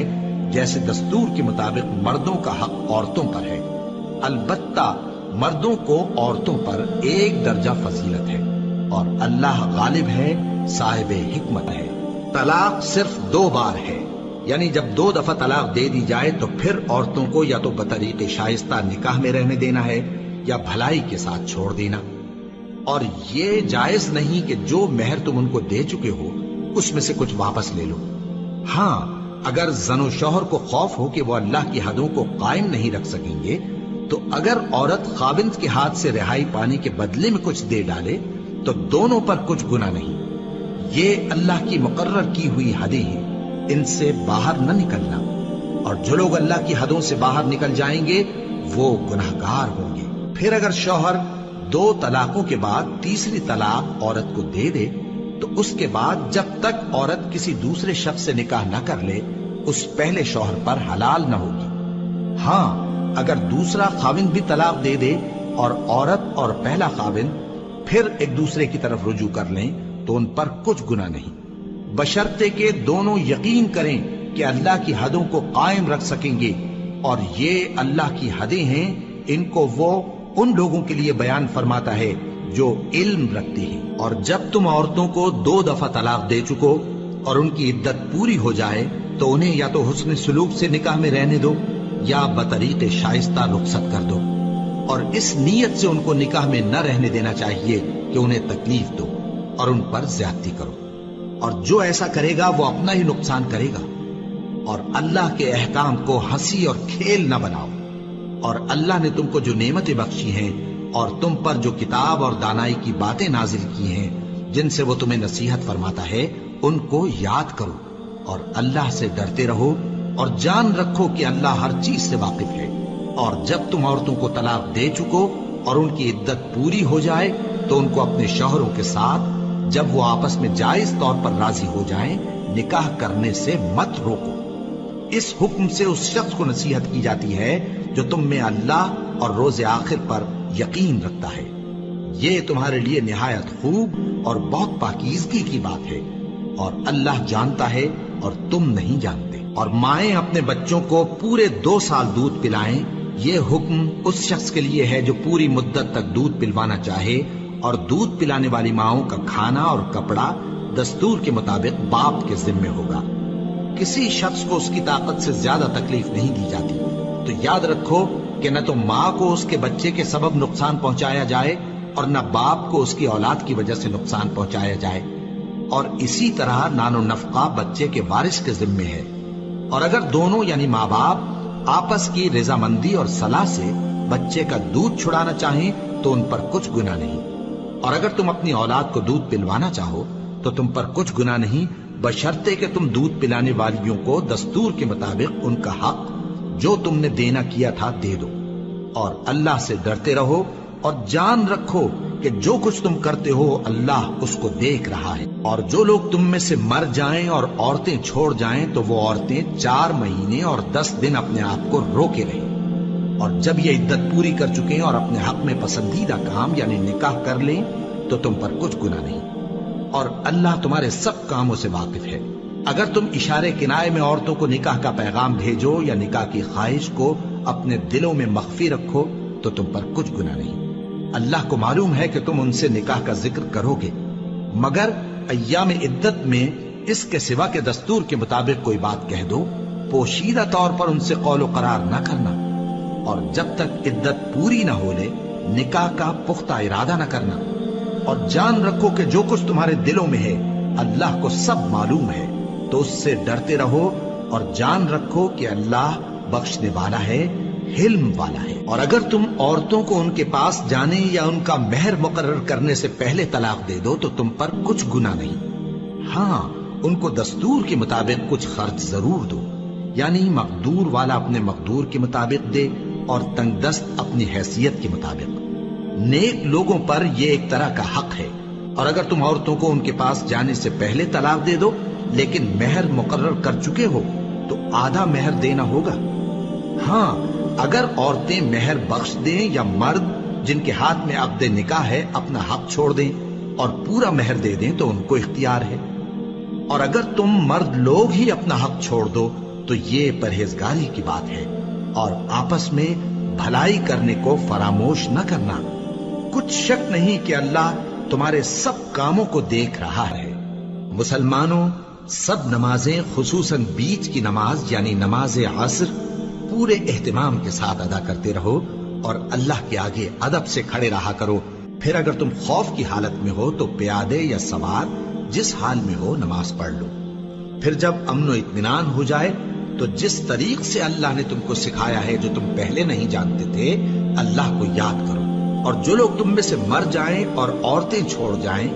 جیسے دستور کے مطابق مردوں کا حق عورتوں پر ہے، البتہ مردوں کو عورتوں پر 1 درجہ فضیلت ہے، اور اللہ غالب ہے، صاحب حکمت ہے۔ طلاق صرف 2 بار ہے، یعنی جب 2 دفعہ طلاق دے دی جائے تو پھر عورتوں کو یا تو بطریق شائستہ نکاح میں رہنے دینا ہے یا بھلائی کے ساتھ چھوڑ دینا، اور یہ جائز نہیں کہ جو مہر تم ان کو دے چکے ہو اس میں سے کچھ واپس لے لو۔ ہاں اگر زن و شوہر کو خوف ہو کہ وہ اللہ کی حدوں کو قائم نہیں رکھ سکیں گے تو اگر عورت خاوند کے ہاتھ سے رہائی پانے کے بدلے میں کچھ دے ڈالے تو دونوں پر کچھ گناہ نہیں۔ یہ اللہ کی مقرر کی ہوئی حدیں ہیں، ان سے باہر نہ نکلنا، اور جو لوگ اللہ کی حدوں سے باہر نکل جائیں گے وہ گناہگار ہوں گے۔ پھر اگر شوہر 2 طلاقوں کے بعد تیسری طلاق عورت کو دے دے تو اس کے بعد جب تک عورت کسی دوسرے شخص سے نکاح نہ کر لے اس پہلے شوہر پر حلال نہ ہوگی۔ ہاں اگر دوسرا خاوند بھی طلاق دے دے اور عورت اور پہلا خاوند پھر ایک دوسرے کی طرف رجوع کر لیں تو ان پر کچھ گناہ نہیں، بشرطے کہ دونوں یقین کریں کہ اللہ کی حدوں کو قائم رکھ سکیں گے، اور یہ اللہ کی حدیں ہیں، ان کو وہ ان لوگوں کے لیے بیان فرماتا ہے جو علم رکھتے ہیں۔ اور جب تم عورتوں کو 2 دفعہ طلاق دے چکو اور ان کی عدت پوری ہو جائے تو انہیں یا تو حسن سلوک سے نکاح میں رہنے دو یا بطریق شائستہ رخصت کر دو، اور اس نیت سے ان کو نکاح میں نہ رہنے دینا چاہیے کہ انہیں تکلیف دو اور ان پر زیادتی کرو، اور جو ایسا کرے گا وہ اپنا ہی نقصان کرے گا۔ اور اللہ کے احکام کو ہنسی اور کھیل نہ بناؤ، اور اللہ نے تم کو جو نعمتیں بخشی ہیں اور تم پر جو کتاب اور دانائی کی باتیں نازل کی ہیں جن سے وہ تمہیں نصیحت فرماتا ہے ان کو یاد کرو، اور اللہ سے ڈرتے رہو، اور جان رکھو کہ اللہ ہر چیز سے واقف ہے۔ اور جب تم عورتوں کو طلاق دے چکو اور ان کی عدت پوری ہو جائے تو ان کو اپنے شوہروں کے ساتھ جب وہ آپس میں جائز طور پر راضی ہو جائیں نکاح کرنے سے مت روکو۔ اس حکم سے اس شخص کو نصیحت کی جاتی ہے جو تم میں اللہ اور روز آخر پر یقین رکھتا ہے۔ یہ تمہارے لیے نہایت خوب اور بہت پاکیزگی کی بات ہے، اور اللہ جانتا ہے اور تم نہیں جانتے۔ اور مائیں اپنے بچوں کو پورے 2 سال دودھ پلائیں یہ حکم اس شخص کے لیے ہے جو پوری مدت تک دودھ پلوانا چاہے، اور دودھ پلانے والی ماؤں کا کھانا اور کپڑا دستور کے مطابق باپ کے ذمے ہوگا۔ کسی شخص کو اس کی طاقت سے زیادہ تکلیف نہیں دی جاتی، تو یاد رکھو کہ نہ تو ماں کو اس کے بچے کے سبب نقصان پہنچایا جائے اور نہ باپ کو اس کی اولاد کی وجہ سے نقصان پہنچایا جائے، اور اسی طرح نان و نفقہ بچے کے وارث کے ذمے ہے۔ اور اگر دونوں یعنی ماں باپ آپس کی رضامندی اور صلاح سے بچے کا دودھ چھڑانا چاہیں تو ان پر کچھ گناہ نہیں، اور اگر تم اپنی اولاد کو دودھ پلوانا چاہو تو تم پر کچھ گناہ نہیں، بشرطے کہ تم دودھ پلانے والیوں کو دستور کے مطابق ان کا حق جو تم نے دینا کیا تھا دے دو۔ اور اللہ سے ڈرتے رہو اور جان رکھو کہ جو کچھ تم کرتے ہو اللہ اس کو دیکھ رہا ہے۔ اور جو لوگ تم میں سے مر جائیں اور عورتیں چھوڑ جائیں تو وہ عورتیں 4 مہینے اور 10 دن اپنے آپ کو روکے رہیں، اور جب یہ عدت پوری کر چکیں اور اپنے حق میں پسندیدہ کام یعنی نکاح کر لیں تو تم پر کچھ گناہ نہیں، اور اللہ تمہارے سب کاموں سے واقف ہے۔ اگر تم اشارے کنائے میں عورتوں کو نکاح کا پیغام بھیجو یا نکاح کی خواہش کو اپنے دلوں میں مخفی رکھو تو تم پر کچھ گناہ نہیں۔ اللہ کو معلوم ہے کہ تم ان سے نکاح کا ذکر کرو گے، مگر ایام عدت میں اس کے سوا کے دستور کے مطابق کوئی بات کہہ دو، پوشیدہ طور پر ان سے قول و قرار نہ کرنا، اور جب تک عدت پوری نہ ہو لے نکاح کا پختہ ارادہ نہ کرنا، اور جان رکھو کہ جو کچھ تمہارے دلوں میں ہے اللہ کو سب معلوم ہے، تو اس سے ڈرتے رہو اور جان رکھو کہ اللہ بخشنے والا ہے، حلم والا ہے۔ اور اگر تم عورتوں کو ان کے پاس جانے یا ان کا مہر مقرر کرنے سے پہلے طلاق دے دو تو تم پر کچھ گناہ نہیں، ہاں ان کو دستور کے مطابق کچھ خرچ ضرور دو، یعنی مقدور والا اپنے مقدور کے مطابق دے اور تنگ دست اپنی حیثیت کے مطابق۔ نیک لوگوں پر یہ ایک طرح کا حق ہے۔ اور اگر تم عورتوں کو ان کے پاس جانے سے پہلے طلاق دے دو لیکن مہر مقرر کر چکے ہو تو آدھا مہر دینا ہوگا۔ ہاں اگر عورتیں مہر بخش دیں یا مرد جن کے ہاتھ میں عقد نکاح ہے اپنا حق چھوڑ دیں اور پورا مہر دے دیں تو ان کو اختیار ہے۔ اور اگر تم مرد لوگ ہی اپنا حق چھوڑ دو تو یہ پرہیزگاری کی بات ہے، اور آپس میں بھلائی کرنے کو فراموش نہ کرنا۔ کچھ شک نہیں کہ اللہ تمہارے سب کاموں کو دیکھ رہا ہے۔ مسلمانوں، سب نمازیں خصوصاً بیچ کی نماز یعنی نماز عصر پورے اہتمام کے ساتھ ادا کرتے رہو اور اللہ کے آگے ادب سے کھڑے رہا کرو۔ پھر اگر تم خوف کی حالت میں ہو تو پیادے یا سوار جس حال میں ہو نماز پڑھ لو۔ پھر جب امن و اطمینان ہو جائے تو جس طریق سے اللہ نے تم کو سکھایا ہے جو تم پہلے نہیں جانتے تھے اللہ کو یاد کرو۔ اور جو لوگ تم میں سے مر جائیں اور عورتیں چھوڑ جائیں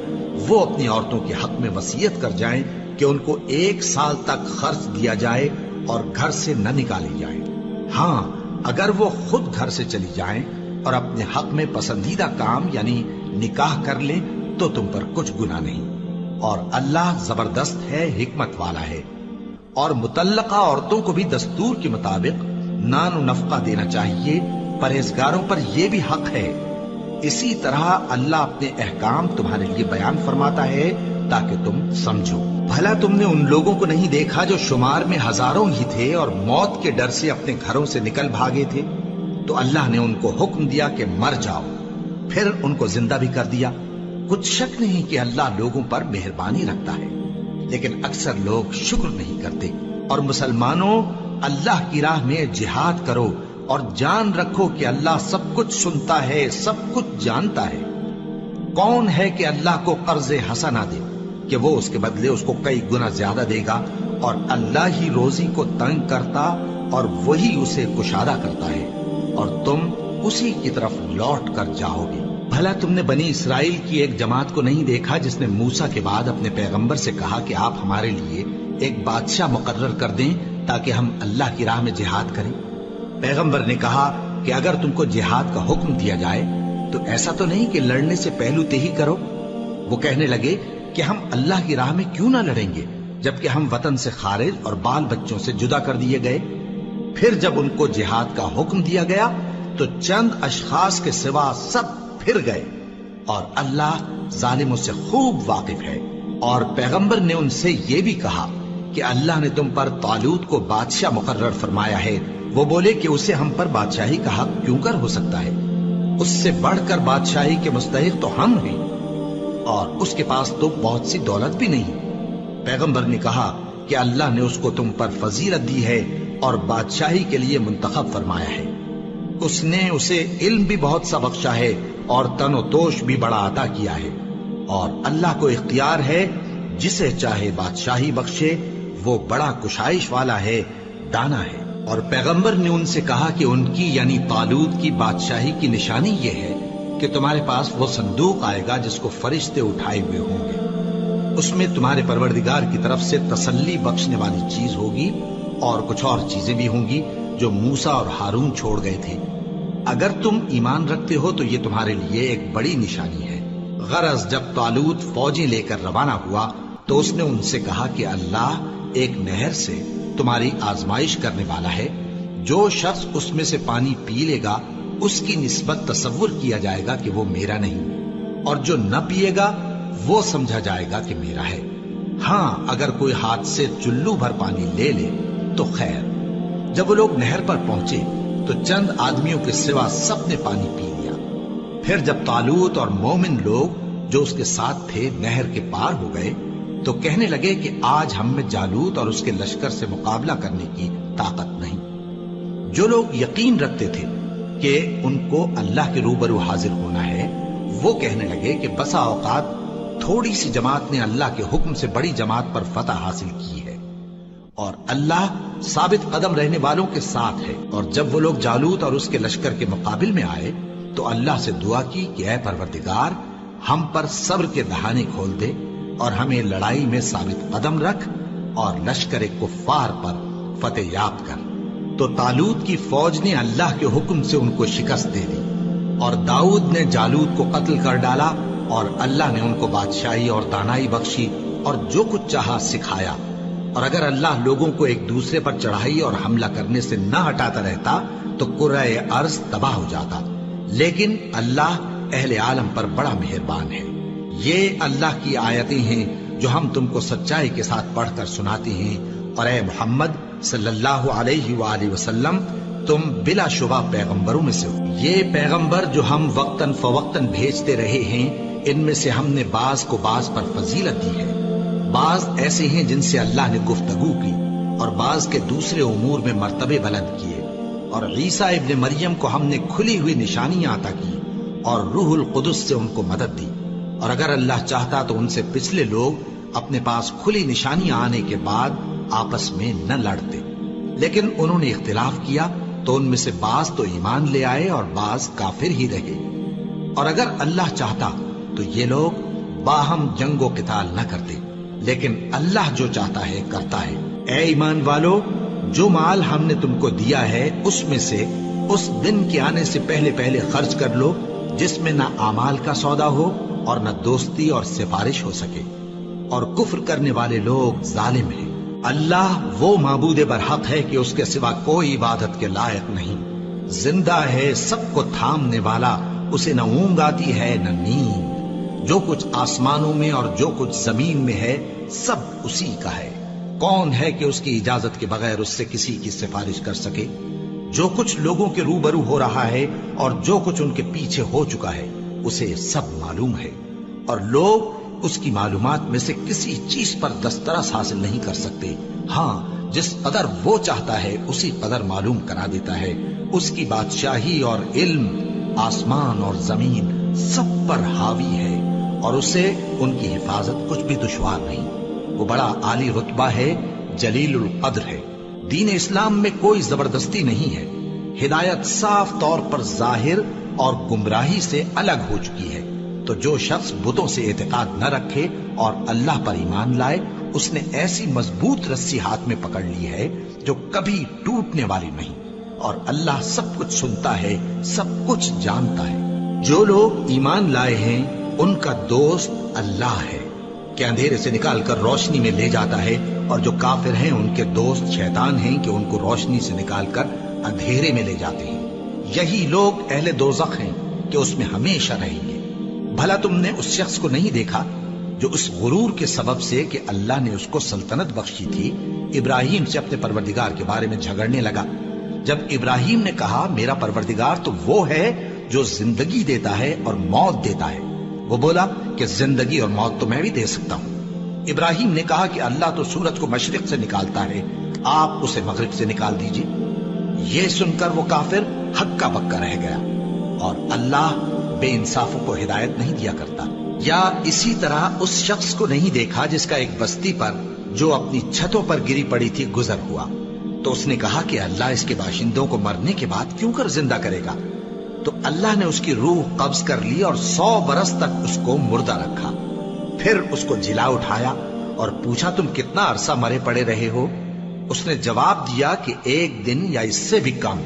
وہ اپنی عورتوں کے حق میں وصیت کر جائیں کہ ان کو 1 سال تک خرچ دیا جائے اور گھر سے نہ نکالی جائیں۔ ہاں اگر وہ خود گھر سے چلی جائیں اور اپنے حق میں پسندیدہ کام یعنی نکاح کر لیں تو تم پر کچھ گناہ نہیں، اور اللہ زبردست ہے، حکمت والا ہے۔ اور مطلقہ عورتوں کو بھی دستور کے مطابق نان و نفقہ دینا چاہیے، پرہیزگاروں پر یہ بھی حق ہے۔ اسی طرح اللہ اپنے احکام تمہارے لیے بیان فرماتا ہے تاکہ تم سمجھو۔ بھلا تم نے ان لوگوں کو نہیں دیکھا جو شمار میں ہزاروں ہی تھے اور موت کے ڈر سے اپنے گھروں سے نکل بھاگے تھے؟ تو اللہ نے ان کو حکم دیا کہ مر جاؤ، پھر ان کو زندہ بھی کر دیا۔ کچھ شک نہیں کہ اللہ لوگوں پر مہربانی رکھتا ہے، لیکن اکثر لوگ شکر نہیں کرتے۔ اور مسلمانوں، اللہ کی راہ میں جہاد کرو اور جان رکھو کہ اللہ سب کچھ سنتا ہے، سب کچھ جانتا ہے۔ کون ہے کہ اللہ کو قرض حسنہ دے کہ وہ اس کے بدلے اس کو کئی گنا زیادہ دے گا؟ اور اللہ ہی روزی کو تنگ کرتا اور وہی اسے کشادہ کرتا ہے، اور تم اسی کی طرف لوٹ کر جاؤ گے۔ بھلا تم نے بنی اسرائیل کی ایک جماعت کو نہیں دیکھا جس نے موسیٰ کے بعد اپنے پیغمبر سے کہا کہ آپ ہمارے لیے ایک بادشاہ مقرر کر دیں تاکہ ہم اللہ کی راہ میں جہاد کریں؟ پیغمبر نے کہا کہ اگر تم کو جہاد کا حکم دیا جائے تو ایسا تو نہیں کہ لڑنے سے پہلو تہی کرو۔ وہ کہنے لگے کہ ہم اللہ کی راہ میں کیوں نہ لڑیں گے جبکہ ہم وطن سے خارج اور بال بچوں سے جدا کر دیے گئے۔ پھر جب ان کو جہاد کا حکم دیا گیا تو چند اشخاص کے سوا سب پھر گئے، اور اللہ ظالموں سے خوب واقف ہے۔ اور پیغمبر نے ان سے یہ بھی کہا کہ اللہ نے تم پر طالوت کو بادشاہ مقرر فرمایا ہے، وہ بولے کہ اسے ہم پر بادشاہی کا حق کیوں کر ہو سکتا ہے؟ اس سے بڑھ کر بادشاہی کے مستحق تو ہم ہیں، اور اس کے پاس تو بہت سی دولت بھی نہیں۔ پیغمبر نے کہا کہ اللہ نے اس کو تم پر فضیلت دی ہے اور بادشاہی کے لیے منتخب فرمایا ہے۔ اس نے اسے علم بھی بہت سا بخشا ہے اور تن و توش بھی بڑا عطا کیا ہے، اور اللہ کو اختیار ہے جسے چاہے بادشاہی بخشے، وہ بڑا کشائش والا ہے، دانا ہے۔ اور پیغمبر نے ان سے کہا کہ ان کی یعنی طالوت کی بادشاہی کی نشانی یہ ہے کہ تمہارے پاس وہ صندوق آئے گا جس کو فرشتے اٹھائے ہوئے ہوں گے، اس میں تمہارے پروردگار کی طرف سے تسلی بخشنے والی چیز ہوگی، اور کچھ اور چیزیں بھی ہوں گی جو موسیٰ اور ہارون چھوڑ گئے تھے۔ اگر تم ایمان رکھتے ہو تو یہ تمہارے لیے ایک بڑی نشانی ہے۔ غرض جب طالوت فوجیں لے کر روانہ ہوا تو اس نے ان سے کہا کہ اللہ ایک نہر سے تمہاری آزمائش کرنے والا ہے، جو شخص اس میں سے پانی پی لے گا اس کی نسبت تصور کیا جائے گا کہ وہ میرا نہیں، اور جو نہ پیے گا وہ سمجھا جائے گا کہ میرا ہے۔ ہاں اگر کوئی ہاتھ سے چلو بھر پانی لے لے تو خیر۔ جب وہ لوگ نہر پر پہنچے تو چند آدمیوں کے سوا سب نے پانی پی لیا۔ پھر جب طالوت اور مومن لوگ جو اس کے ساتھ تھے نہر کے پار ہو گئے تو کہنے لگے کہ آج ہم میں جالوت اور اس کے لشکر سے مقابلہ کرنے کی طاقت نہیں۔ جو لوگ یقین رکھتے تھے کہ ان کو اللہ کے روبرو حاضر ہونا ہے، وہ کہنے لگے کہ بسا اوقات تھوڑی سی جماعت نے اللہ کے حکم سے بڑی جماعت پر فتح حاصل کی ہے، اور اللہ ثابت قدم رہنے والوں کے ساتھ ہے۔ اور جب وہ لوگ جالوت اور اس کے لشکر کے مقابل میں آئے تو اللہ سے دعا کی کہ اے پروردگار، ہم پر صبر کے دہانے کھول دے اور ہمیں لڑائی میں ثابت قدم رکھ اور لشکر کفار پر فتح یاب کر۔ تو طالوت کی فوج نے اللہ کے حکم سے ان کو شکست دے دی، اور داؤد نے جالوت کو قتل کر ڈالا، اور اللہ نے ان کو بادشاہی اور دانائی بخشی اور جو کچھ چاہا سکھایا۔ اور اگر اللہ لوگوں کو ایک دوسرے پر چڑھائی اور حملہ کرنے سے نہ ہٹاتا رہتا تو کرۂ ارض تباہ ہو جاتا، لیکن اللہ اہل عالم پر بڑا مہربان ہے۔ یہ اللہ کی آیتیں ہیں جو ہم تم کو سچائی کے ساتھ پڑھ کر سناتے ہیں، اور اے محمد صلی اللہ علیہ وآلہ وسلم تم بلا شبہ پیغمبروں میں سے ہو۔ یہ پیغمبر جو ہم وقتاً فوقتاً بھیجتے رہے ہیں، ان میں سے ہم نے بعض کو بعض پر فضیلت دی ہے۔ بعض ایسے ہیں جن سے اللہ نے گفتگو کی، اور بعض کے دوسرے امور میں مرتبے بلند کیے، اور عیسیٰ ابن مریم کو ہم نے کھلی ہوئی نشانیاں عطا کی اور روح القدس سے ان کو مدد دی۔ اور اگر اللہ چاہتا تو ان سے پچھلے لوگ اپنے پاس کھلی نشانیاں آنے کے بعد آپس میں نہ لڑتے، لیکن انہوں نے اختلاف کیا تو ان میں سے بعض تو ایمان لے آئے اور بعض کافر ہی رہے۔ اور اگر اللہ چاہتا تو یہ لوگ باہم جنگ و قتال نہ کرتے، لیکن اللہ جو چاہتا ہے کرتا ہے۔ اے ایمان والو، جو مال ہم نے تم کو دیا ہے اس میں سے اس دن کے آنے سے پہلے پہلے خرچ کر لو جس میں نہ اعمال کا سودا ہو اور نہ دوستی اور سفارش ہو سکے، اور کفر کرنے والے لوگ ظالم ہیں۔ اللہ وہ معبود برحق ہے کہ اس کے سوا کوئی عبادت کے لائق نہیں، زندہ ہے، سب کو تھامنے والا، اسے نہ اونگ آتی ہے نہ نیند۔ جو کچھ آسمانوں میں اور جو کچھ زمین میں ہے سب اسی کا ہے۔ کون ہے کہ اس کی اجازت کے بغیر اس سے کسی کی سفارش کر سکے؟ جو کچھ لوگوں کے روبرو ہو رہا ہے اور جو کچھ ان کے پیچھے ہو چکا ہے اسے سب معلوم ہے، اور لوگ اس کی معلومات میں سے کسی چیز پر دسترس حاصل نہیں کر سکتے۔ ہاں جس قدر وہ چاہتا ہے اسی قدر معلوم کرا دیتا ہے۔ اس کی بادشاہی اور علم آسمان اور زمین سب پر حاوی ہے، اور اسے ان کی حفاظت کچھ بھی دشوار نہیں۔ وہ بڑا عالی رتبہ ہے، جلیل القدر ہے۔ دین اسلام میں کوئی زبردستی نہیں ہے، ہدایت صاف طور پر ظاہر اور گمراہی سے الگ ہو چکی ہے۔ تو جو شخص بتوں سے اعتقاد نہ رکھے اور اللہ پر ایمان لائے، اس نے ایسی مضبوط رسی ہاتھ میں پکڑ لی ہے جو کبھی ٹوٹنے والی نہیں، اور اللہ سب کچھ سنتا ہے، سب کچھ جانتا ہے۔ جو لوگ ایمان لائے ہیں ان کا دوست اللہ ہے کہ اندھیرے سے نکال کر روشنی میں لے جاتا ہے، اور جو کافر ہیں ان کے دوست شیطان ہیں کہ ان کو روشنی سے نکال کر اندھیرے میں لے جاتے ہیں۔ یہی لوگ اہل دوزخ ہیں کہ اس میں ہمیشہ رہیں گے۔ بھلا تم نے اس شخص کو نہیں دیکھا جو اس غرور کے سبب سے کہ اللہ نے اس کو سلطنت بخشی تھی ابراہیم سے اپنے پروردگار کے بارے میں جھگڑنے لگا؟ جب ابراہیم نے کہا میرا پروردگار تو وہ ہے جو زندگی دیتا ہے اور موت دیتا ہے، وہ بولا کہ زندگی اور موت تو میں بھی دے سکتا ہوں۔ ابراہیم نے کہا کہ اللہ تو سورج کو مشرق سے نکالتا ہے، آپ اسے مغرب سے نکال دیجئے۔ یہ سن کر وہ کافر ہکا بکا رہ گیا، اور اللہ بے انصافوں کو ہدایت نہیں دیا کرتا۔ یا اسی طرح اس شخص کو نہیں دیکھا جس کا ایک بستی پر جو اپنی چھتوں پر گری پڑی تھی گزر ہوا، تو اس نے کہا کہ اللہ اس کے باشندوں کو مرنے کے بعد کیوں کر زندہ کرے گا؟ تو اللہ نے اس کی روح قبض کر لی اور 100 برس تک اس کو مردہ رکھا۔ پھر اس کو جلا اٹھایا اور پوچھا تم کتنا عرصہ مرے پڑے رہے ہو؟ اس نے جواب دیا کہ 1 دن یا اس سے بھی کم۔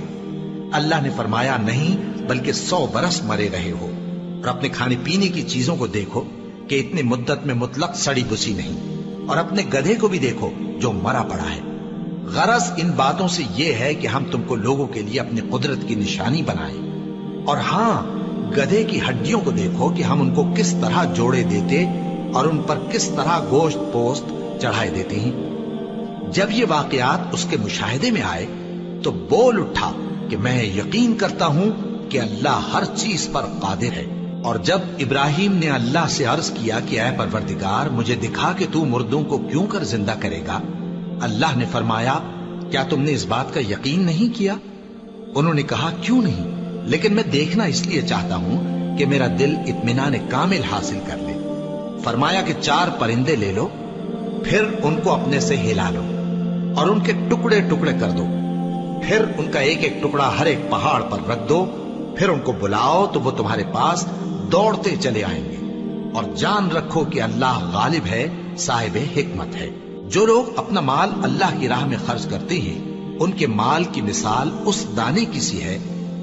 اللہ نے فرمایا نہیں بلکہ 100 برس مرے رہے ہو، اور اپنے کھانے پینے کی چیزوں کو دیکھو کہ اتنی مدت میں مطلق سڑی بسی نہیں، اور اپنے گدھے کو بھی دیکھو جو مرا پڑا ہے۔ غرض ان باتوں سے یہ ہے کہ ہم تم کو لوگوں کے لیے اپنی قدرت کی نشانی بنائیں۔ اور ہاں، گدھے کی ہڈیوں کو دیکھو کہ ہم ان کو کس طرح جوڑے دیتے اور ان پر کس طرح گوشت پوست چڑھائے دیتے ہیں۔ جب یہ واقعات اس کے مشاہدے میں آئے تو بول اٹھا کہ میں یقین کرتا ہوں کہ اللہ ہر چیز پر قادر ہے۔ اور جب ابراہیم نے اللہ سے عرض کیا کہ اے پروردگار مجھے دکھا کہ تو مردوں کو کیوں کر زندہ کرے گا، اللہ نے فرمایا کیا تم نے اس بات کا یقین نہیں کیا؟ انہوں نے کہا کیوں نہیں، لیکن میں دیکھنا اس لیے چاہتا ہوں کہ میرا دل اطمینان کامل حاصل کر لے۔ فرمایا کہ 4 پرندے لے لو، پھر ان کو اپنے سے ہلا لو اور ان کے ٹکڑے ٹکڑے کر دو، پھر ان کا ایک ایک ٹکڑا ہر ایک پہاڑ پر رکھ دو، پھر ان کو بلاؤ تو وہ تمہارے پاس دوڑتے چلے آئیں گے، اور جان رکھو کہ اللہ غالب ہے، صاحب حکمت ہے۔ جو لوگ اپنا مال اللہ کی راہ میں خرچ کرتے ہیں ان کے مال کی مثال اس دانے کی سی ہے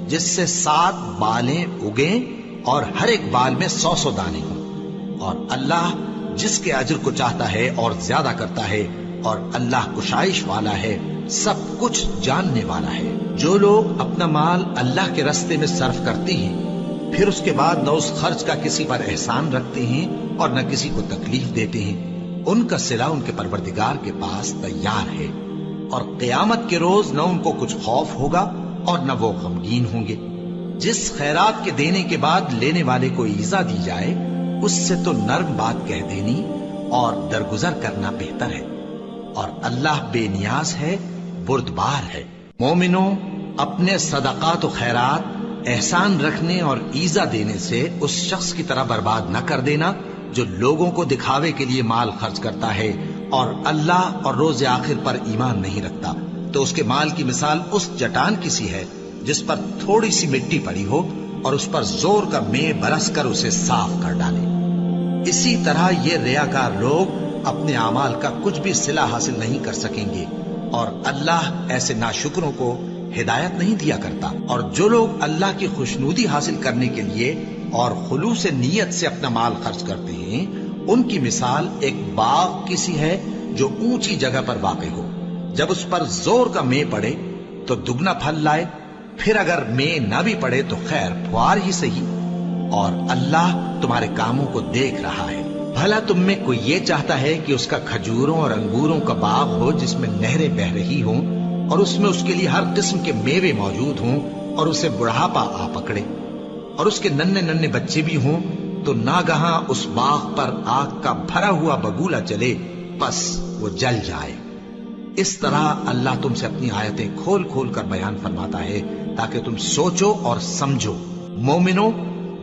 جس سے 7 بالیں اگیں اور ہر ایک بال میں 100 دانے ہوں، اور اللہ جس کے اجر کو چاہتا ہے اور زیادہ کرتا ہے، اور اللہ کشائش والا ہے، سب کچھ جاننے والا ہے۔ جو لوگ اپنا مال اللہ کے راستے میں صرف کرتے ہیں پھر اس کے بعد نہ اس خرچ کا کسی پر احسان رکھتے ہیں اور نہ کسی کو تکلیف دیتے ہیں، ان کا صلہ ان کے پروردگار کے پاس تیار ہے، اور قیامت کے روز نہ ان کو کچھ خوف ہوگا اور نہ وہ غمگین ہوں گے۔ جس خیرات کے دینے کے بعد لینے والے کو ایذا دی جائے اس سے تو نرم بات کہہ دینی اور درگزر کرنا بہتر ہے، اور اللہ بے نیاز ہے، بردبار ہے۔ مومنوں، اپنے صدقات و خیرات احسان رکھنے اور ایذا دینے سے اس شخص کی طرح برباد نہ کر دینا جو لوگوں کو دکھاوے کے لیے مال خرچ کرتا ہے اور اللہ اور روز آخر پر ایمان نہیں رکھتا، تو اس کے مال کی مثال اس چٹان کی سی ہے جس پر تھوڑی سی مٹی پڑی ہو اور اس پر زور کا مے برس کر اسے صاف کر ڈالے۔ اسی طرح یہ ریاکار لوگ اپنے اعمال کا کچھ بھی صلہ حاصل نہیں کر سکیں گے، اور اللہ ایسے ناشکروں کو ہدایت نہیں دیا کرتا۔ اور جو لوگ اللہ کی خوشنودی حاصل کرنے کے لیے اور خلوص نیت سے اپنا مال خرچ کرتے ہیں ان کی مثال ایک باغ کی سی ہے جو اونچی جگہ پر واقع ہو، جب اس پر زور کا مے پڑے تو دگنا پھل لائے، پھر اگر مے نہ بھی پڑے تو خیر پھوار ہی سہی، اور اللہ تمہارے کاموں کو دیکھ رہا ہے۔ بھلا تم میں کوئی یہ چاہتا ہے کہ اس کا کھجوروں اور انگوروں کا باغ ہو جس میں نہریں بہہ رہی ہوں اور اس میں اس کے لیے ہر قسم کے میوے موجود ہوں اور اسے بڑھاپا آ پکڑے اور اس کے ننھے ننھے بچے بھی ہوں، تو ناگہاں اس باغ پر آگ کا بھرا ہوا بگولا چلے، پس وہ جل جائے۔ اس طرح اللہ تم سے اپنی آیتیں کھول کھول کر بیان فرماتا ہے تاکہ تم سوچو اور سمجھو۔ مومنو،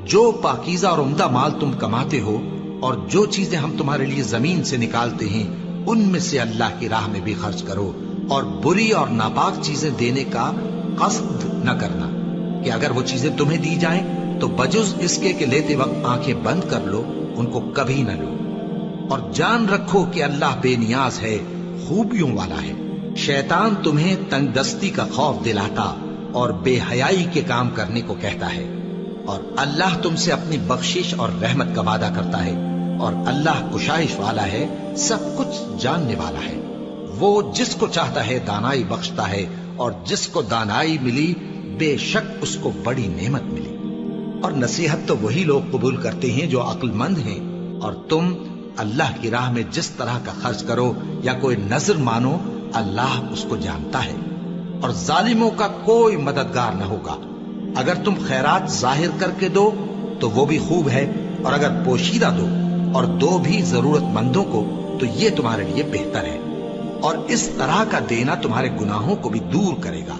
جو پاکیزہ اور عمدہ مال تم کماتے ہو اور جو چیزیں ہم تمہارے لیے زمین سے نکالتے ہیں ان میں سے اللہ کی راہ میں بھی خرچ کرو، اور بری اور ناپاک چیزیں دینے کا قصد نہ کرنا کہ اگر وہ چیزیں تمہیں دی جائیں تو بجز اس کے کہ لیتے وقت آنکھیں بند کر لو، ان کو کبھی نہ لو، اور جان رکھو کہ اللہ بے نیاز ہے، خوبیوں والا ہے۔ شیطان تمہیں تنگ دستی کا خوف دلاتا اور بے حیائی کے کام کرنے کو کہتا ہے، اور اللہ تم سے اپنی بخشش اور رحمت کا وعدہ کرتا ہے، اور اللہ کشائش والا ہے، سب کچھ جاننے والا ہے۔ وہ جس کو چاہتا ہے دانائی بخشتا ہے، اور جس کو دانائی ملی بے شک اس کو بڑی نعمت ملی۔ اور نصیحت تو وہی لوگ قبول کرتے ہیں جو عقل مند ہیں، اور تم اللہ کی راہ میں جس طرح کا خرچ کرو یا کوئی نذر مانو اللہ اس کو جانتا ہے۔ اور ظالموں کا کوئی مددگار نہ ہوگا۔ اگر تم خیرات ظاہر کر کے دو تو وہ بھی خوب ہے، اور اگر پوشیدہ دو اور دو بھی ضرورت مندوں کو تو یہ تمہارے لیے بہتر ہے، اور اس طرح کا دینا تمہارے گناہوں کو بھی دور کرے گا،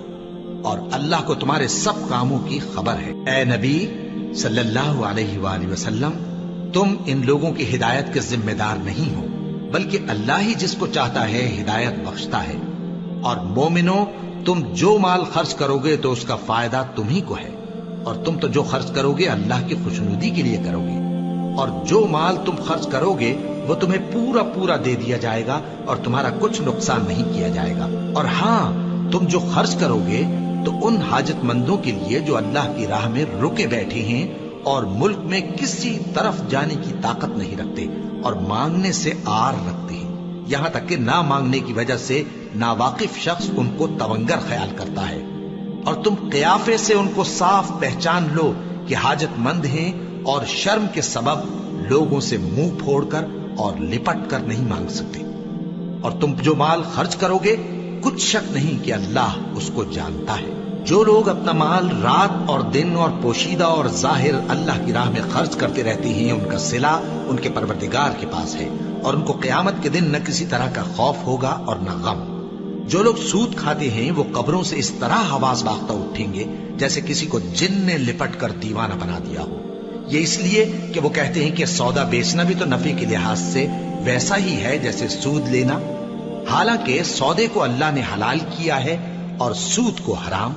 اور اللہ کو تمہارے سب کاموں کی خبر ہے۔ اے نبی صلی اللہ علیہ وآلہ وسلم، تم ان لوگوں کی ہدایت کے ذمہ دار نہیں ہو، بلکہ اللہ ہی جس کو چاہتا ہے ہدایت بخشتا ہے۔ اور مومنو، تم جو مال خرچ کرو گے تو اس کا فائدہ تمہیں کو ہے، اور تم تو جو خرچ کرو گے اللہ کی خوشنودی کے لیے کرو گے، اور جو مال تم خرچ کرو گے وہ تمہیں پورا پورا دے دیا جائے گا، اور تمہارا کچھ نقصان نہیں کیا جائے گا۔ اور ہاں، تم جو خرچ کرو گے تو ان حاجت مندوں کے لیے جو اللہ کی راہ میں رکے بیٹھے ہیں اور ملک میں کسی طرف جانے کی طاقت نہیں رکھتے اور مانگنے سے آر رکھتے ہیں، یہاں تک کہ نہ مانگنے کی وجہ سے ناواقف شخص ان کو تونگر خیال کرتا ہے، اور تم قیافے سے ان کو صاف پہچان لو کہ حاجت مند ہیں، اور شرم کے سبب لوگوں سے منہ پھوڑ کر اور لپٹ کر نہیں مانگ سکتے۔ اور تم جو مال خرچ کرو گے کچھ شک نہیں کہ اللہ اس کو جانتا ہے۔ جو لوگ اپنا مال رات اور دن اور پوشیدہ اور ظاہر اللہ کی راہ میں خرچ کرتے رہتے ہیں، ان کا صلہ ان کے پروردگار کے پاس ہے، اور ان کو قیامت کے دن نہ کسی طرح کا خوف ہوگا اور نہ غم۔ جو لوگ سود کھاتے ہیں وہ قبروں سے اس طرح حواس باختہ اٹھیں گے جیسے کسی کو جن نے لپٹ کر دیوانہ بنا دیا ہو، یہ اس لیے کہ وہ کہتے ہیں کہ سودا بیچنا بھی تو نفع کے لحاظ سے ویسا ہی ہے جیسے سود لینا، حالانکہ سودے کو اللہ نے حلال کیا ہے اور سود کو حرام۔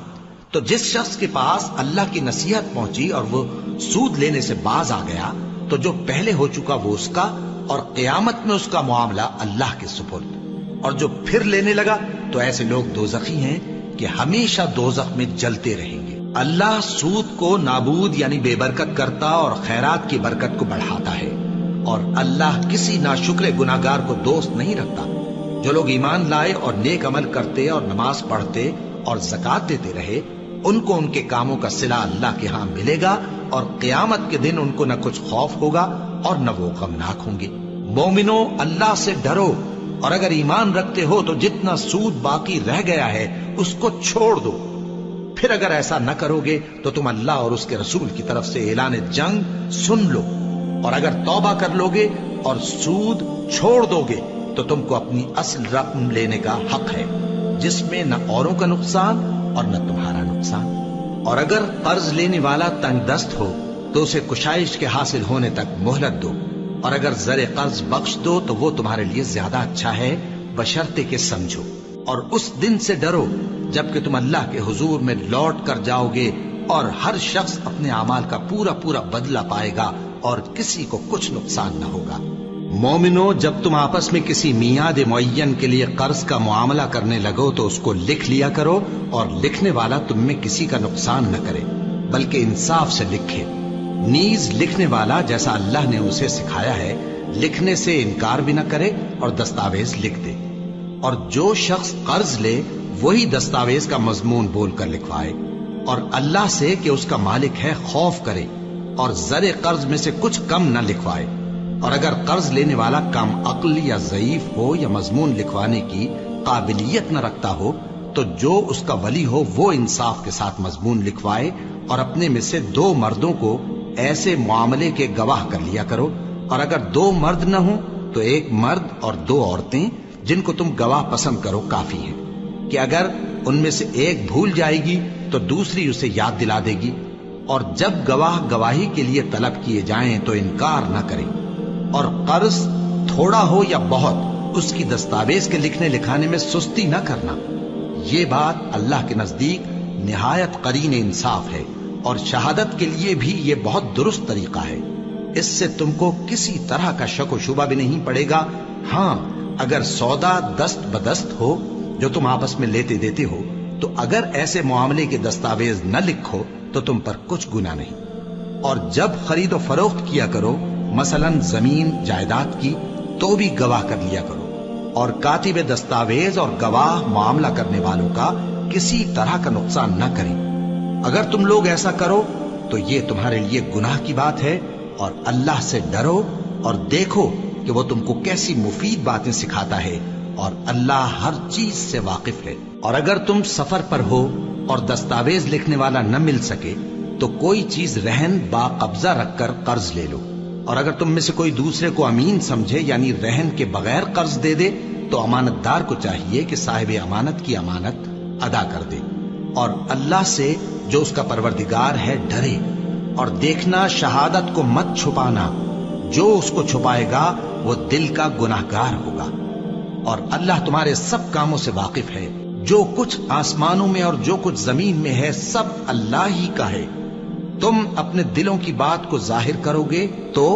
تو جس شخص کے پاس اللہ کی نصیحت پہنچی اور وہ سود لینے سے باز آ گیا تو جو پہلے ہو چکا وہ اس کا، اور قیامت میں اس کا معاملہ اللہ کے سپرد۔ اور جو پھر لینے لگا تو ایسے لوگ دوزخی ہیں کہ ہمیشہ دوزخ میں جلتے رہیں گے۔ اللہ سود کو نابود یعنی بے برکت کرتا اور خیرات کی برکت کو بڑھاتا ہے، اور اللہ کسی ناشکر گناہگار کو دوست نہیں رکھتا۔ جو لوگ ایمان لائے اور نیک عمل کرتے اور نماز پڑھتے اور زکوٰۃ دیتے رہے، ان کو ان کے کاموں کا صلہ اللہ کے ہاں ملے گا، اور قیامت کے دن ان کو نہ کچھ خوف ہوگا اور نہ وہ غمناک ہوں گے۔ مومنو، اللہ سے ڈرو، اور اگر ایمان رکھتے ہو تو جتنا سود باقی رہ گیا ہے اس کو چھوڑ دو۔ پھر اگر ایسا نہ کرو گے تو تم اللہ اور اس کے رسول کی طرف سے اعلان جنگ سن لو، اور اگر توبہ کر لو گے اور سود چھوڑ دو گے تو تم کو اپنی اصل رقم لینے کا حق ہے، جس میں نہ اوروں کا نقصان اور نہ تمہارا نقصان۔ اور اگر قرض لینے والا تنگ دست ہو تو اسے کشائش کے حاصل ہونے تک مہلت دو، اور اگر زر قرض بخش دو تو وہ تمہارے لیے زیادہ اچھا ہے، بشرطے کہ سمجھو۔ اور اس دن سے ڈرو جبکہ تم اللہ کے حضور میں لوٹ کر جاؤ گے، اور ہر شخص اپنے اعمال کا پورا پورا بدلہ پائے گا، اور کسی کو کچھ نقصان نہ ہوگا۔ مومنو، جب تم آپس میں کسی میعاد معین کے لیے قرض کا معاملہ کرنے لگو تو اس کو لکھ لیا کرو، اور لکھنے والا تم میں کسی کا نقصان نہ کرے بلکہ انصاف سے لکھے۔ نیز لکھنے والا جیسا اللہ نے اسے سکھایا ہے لکھنے سے انکار بھی نہ کرے اور دستاویز لکھ دے، اور جو شخص قرض لے وہی دستاویز کا مضمون بول کر لکھوائے، اور اللہ سے کہ اس کا مالک ہے خوف کرے، اور زر قرض میں سے کچھ کم نہ لکھوائے۔ اور اگر قرض لینے والا کم عقل یا ضعیف ہو یا مضمون لکھوانے کی قابلیت نہ رکھتا ہو تو جو اس کا ولی ہو وہ انصاف کے ساتھ مضمون لکھوائے، اور اپنے میں سے 2 مردوں کو ایسے معاملے کے گواہ کر لیا کرو، اور اگر 2 مرد نہ ہوں تو 1 مرد اور 2 عورتیں جن کو تم گواہ پسند کرو کافی ہیں، کہ اگر ان میں سے ایک بھول جائے گی تو دوسری اسے یاد دلا دے گی، اور جب گواہ گواہی کے لیے طلب کیے جائیں تو انکار نہ کریں۔ اور قرض تھوڑا ہو یا بہت اس کی دستاویز کے لکھنے لکھانے میں سستی نہ کرنا، یہ بات اللہ کے نزدیک نہایت قرین انصاف ہے، اور شہادت کے لیے بھی یہ بہت درست طریقہ ہے۔ اس سے تم کو کسی طرح کا شک و شبہ بھی نہیں پڑے گا۔ ہاں، اگر سودا دست بدست ہو جو تم آپس میں لیتے دیتے ہو تو اگر ایسے معاملے کے دستاویز نہ لکھو تو تم پر کچھ گناہ نہیں۔ اور جب خرید و فروخت کیا کرو، مثلا زمین جائیداد کی، تو بھی گواہ کر لیا کرو، اور کاتب دستاویز اور گواہ معاملہ کرنے والوں کا کسی طرح کا نقصان نہ کریں۔ اگر تم لوگ ایسا کرو تو یہ تمہارے لیے گناہ کی بات ہے، اور اللہ سے ڈرو اور دیکھو کہ وہ تم کو کیسی مفید باتیں سکھاتا ہے، اور اللہ ہر چیز سے واقف ہے۔ اور اگر تم سفر پر ہو اور دستاویز لکھنے والا نہ مل سکے تو کوئی چیز رہن با قبضہ رکھ کر قرض لے لو، اور اگر تم میں سے کوئی دوسرے کو امین سمجھے یعنی رہن کے بغیر قرض دے دے تو امانت دار کو چاہیے کہ صاحب امانت کی امانت ادا کر دے، اور اللہ سے جو اس کا پروردگار ہے ڈرے، اور دیکھنا شہادت کو مت چھپانا، جو اس کو چھپائے گا وہ دل کا گناہگار ہوگا، اور اللہ تمہارے سب کاموں سے واقف ہے، جو کچھ آسمانوں میں اور جو کچھ زمین میں ہے سب اللہ ہی کا ہے۔ تم اپنے دلوں کی بات کو ظاہر کرو گے تو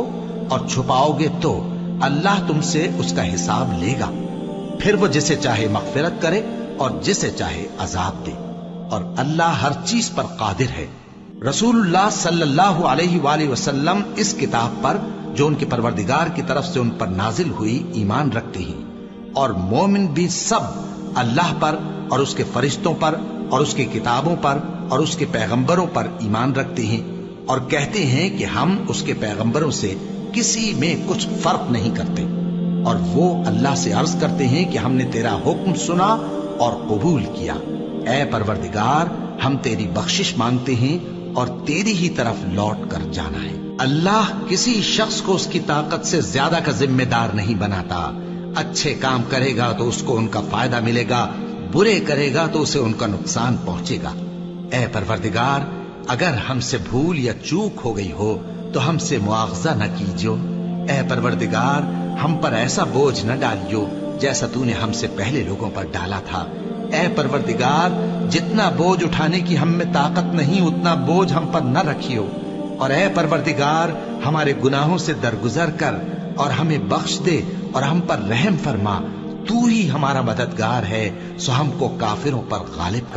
اور چھپاؤ گے تو اللہ تم سے اس کا حساب لے گا، پھر وہ جسے چاہے مغفرت کرے اور جسے چاہے عذاب دے، اور اللہ ہر چیز پر قادر ہے۔ رسول اللہ صلی اللہ علیہ وآلہ وسلم اس کتاب پر جو ان کے پروردگار کی طرف سے ان پر نازل ہوئی ایمان رکھتے ہیں، اور مومن بھی سب اللہ پر اور اس کے فرشتوں پر اور اس کی کتابوں پر اور اس کے پیغمبروں پر ایمان رکھتے ہیں، اور کہتے ہیں کہ ہم اس کے پیغمبروں سے کسی میں کچھ فرق نہیں کرتے، اور وہ اللہ سے عرض کرتے ہیں کہ ہم نے تیرا حکم سنا اور قبول کیا، اے پروردگار ہم تیری بخشش مانگتے ہیں اور تیری ہی طرف لوٹ کر جانا ہے۔ اللہ کسی شخص کو اس کی طاقت سے زیادہ کا ذمہ دار نہیں بناتا، اچھے کام کرے گا تو اس کو ان کا فائدہ ملے گا، برے کرے گا تو اسے ان کا نقصان پہنچے گا۔ اے پروردگار اگر ہم سے بھول یا چوک ہو گئی ہو تو ہم سے مواخذہ نہ کیجو، اے پروردگار ہم پر ایسا بوجھ نہ ڈالیو جیسا تو نے ہم سے پہلے لوگوں پر ڈالا تھا، اے پروردگار جتنا بوجھ اٹھانے کی ہم میں طاقت نہیں اتنا بوجھ ہم پر نہ رکھیو، اور اے پروردگار ہمارے گناہوں سے درگزر کر اور ہمیں بخش دے اور ہم پر رحم فرما، تو ہی ہمارا مددگار ہے، سو ہم کو کافروں پر غالب کر۔